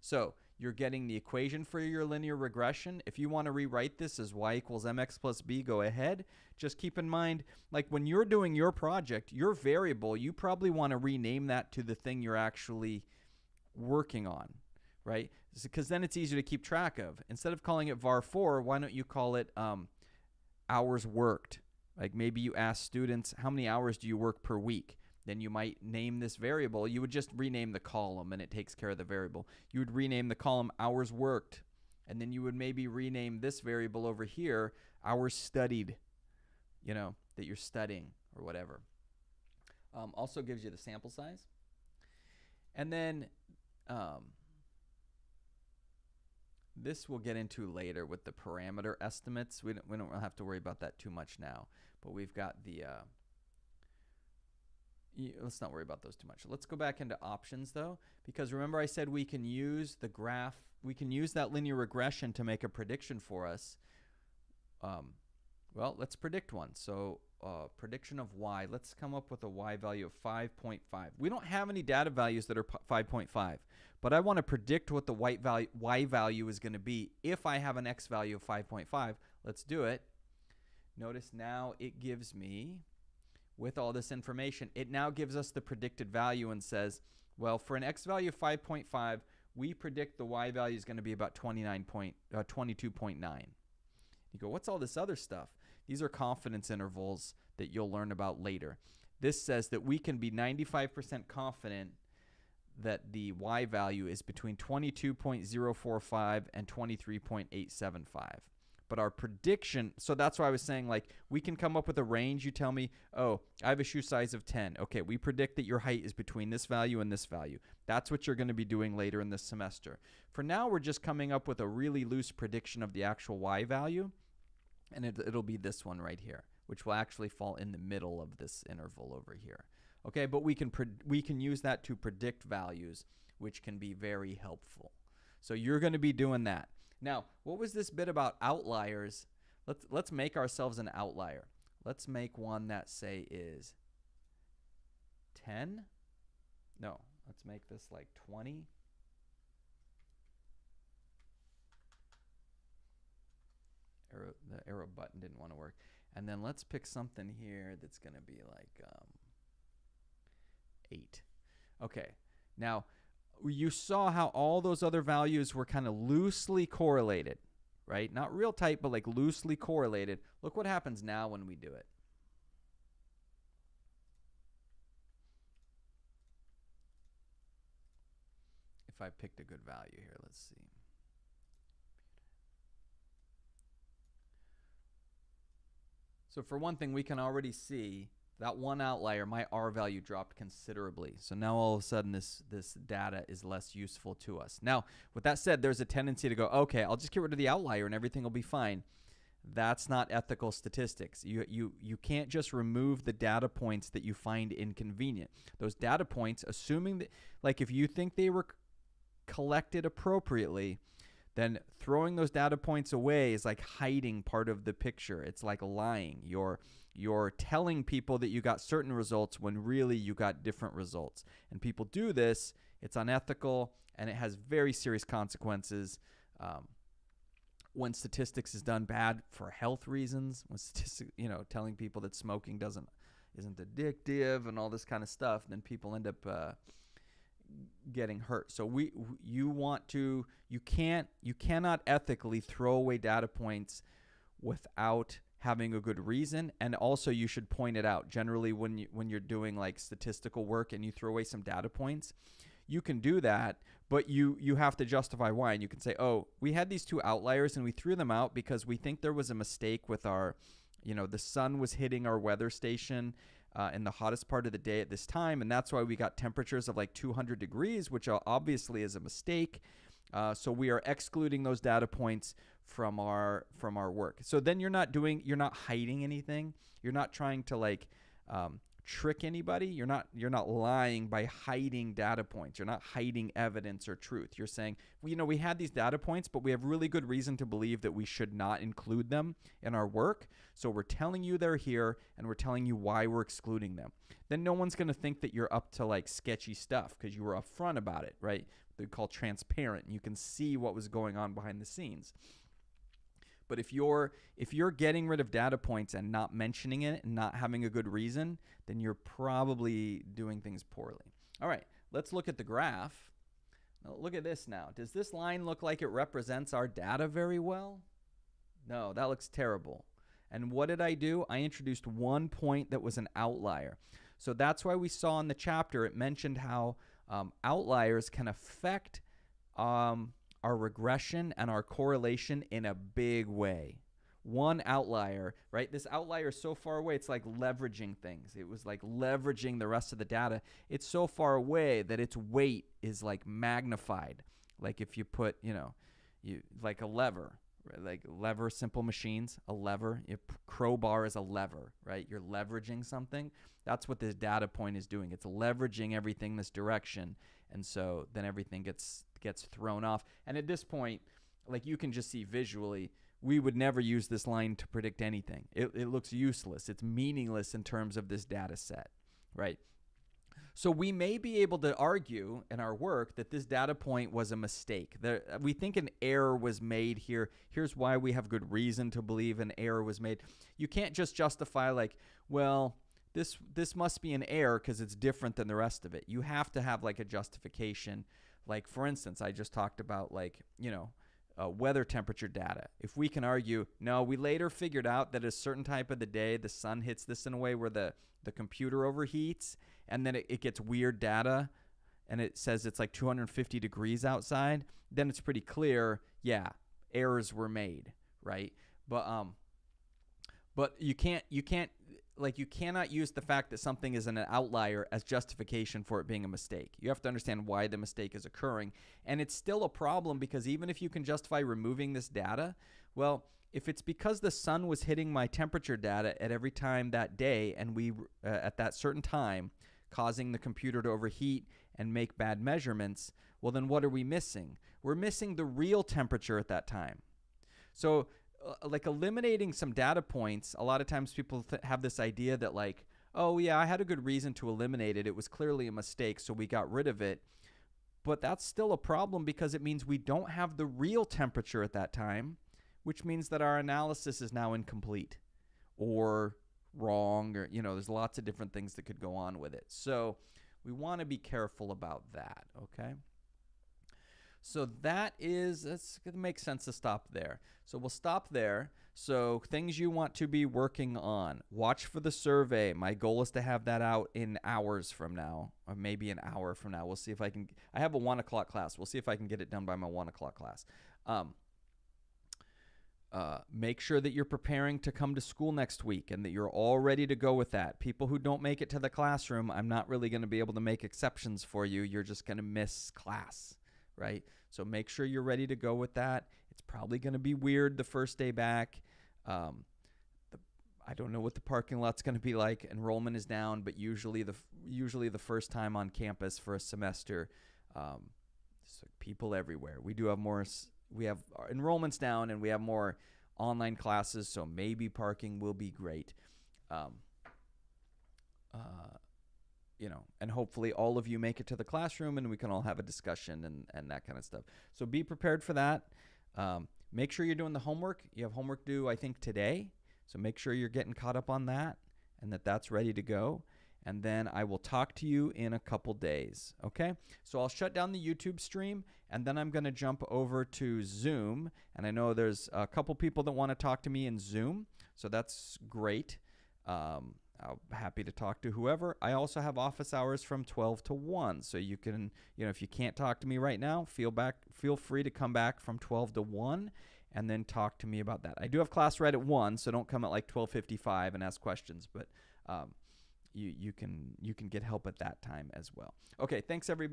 So you're getting the equation for your linear regression. If you want to rewrite this as y equals mx plus b, go ahead. Just keep in mind, like when you're doing your project, your variable, you probably want to rename that to the thing you're actually working on, right? Because then it's easier to keep track of. Instead of calling it var4, why don't you call it hours worked? Like maybe you ask students, how many hours do you work per week? Then you might name this variable. You would just rename the column and it takes care of the variable. You would rename the column hours worked. And then you would maybe rename this variable over here, hours studied, that you're studying or whatever. Also gives you the sample size. And then this we'll get into later with the parameter estimates. We don't have to worry about that too much now. But we've got the... let's not worry about those too much. Let's go back into options though, because remember I said we can use the graph, we can use that linear regression to make a prediction for us. Well, let's predict one. So prediction of y. Let's come up with a y value of 5.5. We don't have any data values that are 5.5, but I want to predict what the y value is going to be if I have an x value of 5.5. Let's do it. Notice now it gives me, with all this information, it now gives us the predicted value and says, well, for an x value of 5.5, we predict the y value is going to be about 22.9. You go, what's all this other stuff? These are confidence intervals that you'll learn about later. This says that we can be 95% confident that the y value is between 22.045 and 23.875. But our prediction, so that's why I was saying, like, we can come up with a range. You tell me, oh, I have a shoe size of 10. Okay, we predict that your height is between this value and this value. That's what you're going to be doing later in this semester. For now, we're just coming up with a really loose prediction of the actual y value, and it'll be this one right here, which will actually fall in the middle of this interval over here. Okay, but we can use that to predict values, which can be very helpful. So you're going to be doing that. Now, what was this bit about outliers? Let's make ourselves an outlier. Let's make one that, say, is 10. No, let's make this like 20. The arrow button didn't want to work. And then let's pick something here that's going to be like 8. Okay, now you saw how all those other values were kind of loosely correlated, right? Not real tight, but like loosely correlated. Look what happens now when we do it. If I picked a good value here, let's see. So for one thing, we can already see that one outlier, my R value dropped considerably. So now all of a sudden this data is less useful to us. Now, with that said, there's a tendency to go, okay, I'll just get rid of the outlier and everything will be fine. That's not ethical statistics. You can't just remove the data points that you find inconvenient. Those data points, assuming that, like, if you think they were collected appropriately, then throwing those data points away is like hiding part of the picture. It's like lying. You're telling people that you got certain results when really you got different results. And people do this. It's unethical, and it has very serious consequences. When statistics is done bad for health reasons, when statistics, telling people that smoking isn't addictive and all this kind of stuff, then people end up getting hurt. So you cannot ethically throw away data points without having a good reason, and also you should point it out. Generally, when you're doing like statistical work and you throw away some data points, you can do that, but you have to justify why. And you can say, oh, we had these two outliers and we threw them out because we think there was a mistake with our, the sun was hitting our weather station in the hottest part of the day at this time, and that's why we got temperatures of like 200 degrees, which obviously is a mistake. So we are excluding those data points from our work. So then you're not hiding anything. You're not trying to trick anybody. You're not lying by hiding data points. You're not hiding evidence or truth. You're saying, well, we had these data points, but we have really good reason to believe that we should not include them in our work. So we're telling you they're here, and we're telling you why we're excluding them. Then no one's going to think that you're up to like sketchy stuff because you were upfront about it, right? They call transparent, and you can see what was going on behind the scenes. But if you're getting rid of data points and not mentioning it and not having a good reason, then you're probably doing things poorly. All right, let's look at the graph. Now, look at this now. Does this line look like it represents our data very well? No, that looks terrible. And what did I do? I introduced one point that was an outlier. So that's why we saw in the chapter, it mentioned how outliers can affect our regression and our correlation in a big way. One outlier, right? This outlier is so far away, it's like leveraging things. It was like leveraging the rest of the data. It's so far away that its weight is like magnified. Like if you put, like a lever, right? Like lever, simple machines, a lever. Crowbar is a lever, right? You're leveraging something. That's what this data point is doing. It's leveraging everything this direction. And so then everything gets thrown off. And at this point, like you can just see visually, we would never use this line to predict anything. It looks useless. It's meaningless in terms of this data set, right? So we may be able to argue in our work that this data point was a mistake. We think an error was made here. Here's why we have good reason to believe an error was made. You can't just justify like, well, this must be an error because it's different than the rest of it. You have to have like a justification. Like, for instance, I just talked about like, weather temperature data. If we can argue, no, we later figured out that a certain type of the day, the sun hits this in a way where the computer overheats, and then it gets weird data, and it says it's like 250 degrees outside, then it's pretty clear, yeah, errors were made, right? But you cannot use the fact that something is an outlier as justification for it being a mistake. You have to understand why the mistake is occurring. And it's still a problem because even if you can justify removing this data, well, if it's because the sun was hitting my temperature data at every time that day and we at that certain time, causing the computer to overheat and make bad measurements, well, then what are we missing? We're missing the real temperature at that time. So like eliminating some data points, a lot of times people have this idea that like, oh yeah, I had a good reason to eliminate it. It was clearly a mistake, so we got rid of it. But that's still a problem because it means we don't have the real temperature at that time, which means that our analysis is now incomplete or wrong, or there's lots of different things that could go on with it. So we want to be careful about that, okay? So it's going to make sense to stop there. So we'll stop there. So things you want to be working on. Watch for the survey. My goal is to have that out in hours from now, or maybe an hour from now. We'll see if I can. I have a 1 o'clock class. We'll see if I can get it done by my 1 o'clock class. Make sure that you're preparing to come to school next week and that you're all ready to go with that. People who don't make it to the classroom, I'm not really going to be able to make exceptions for you. You're just going to miss class, right? So make sure you're ready to go with that. It's probably going to be weird the first day back. I don't know what the parking lot's going to be like. Enrollment is down, but usually the first time on campus for a semester, so people everywhere. We have our enrollments down and we have more online classes, so maybe parking will be great. And hopefully all of you make it to the classroom and we can all have a discussion and that kind of stuff. So be prepared for that. Make sure you're doing the homework. You have homework due, I think, today. So make sure you're getting caught up on that and that's ready to go. And then I will talk to you in a couple days, okay? So I'll shut down the YouTube stream, and then I'm going to jump over to Zoom. And I know there's a couple people that want to talk to me in Zoom, so that's great. I'm happy to talk to whoever. I also have office hours from 12 to 1, so you can, if you can't talk to me right now, feel free to come back from 12 to 1 and then talk to me about that. I do have class right at 1, so don't come at like 12:55 and ask questions, but you can get help at that time as well. Okay, thanks everybody.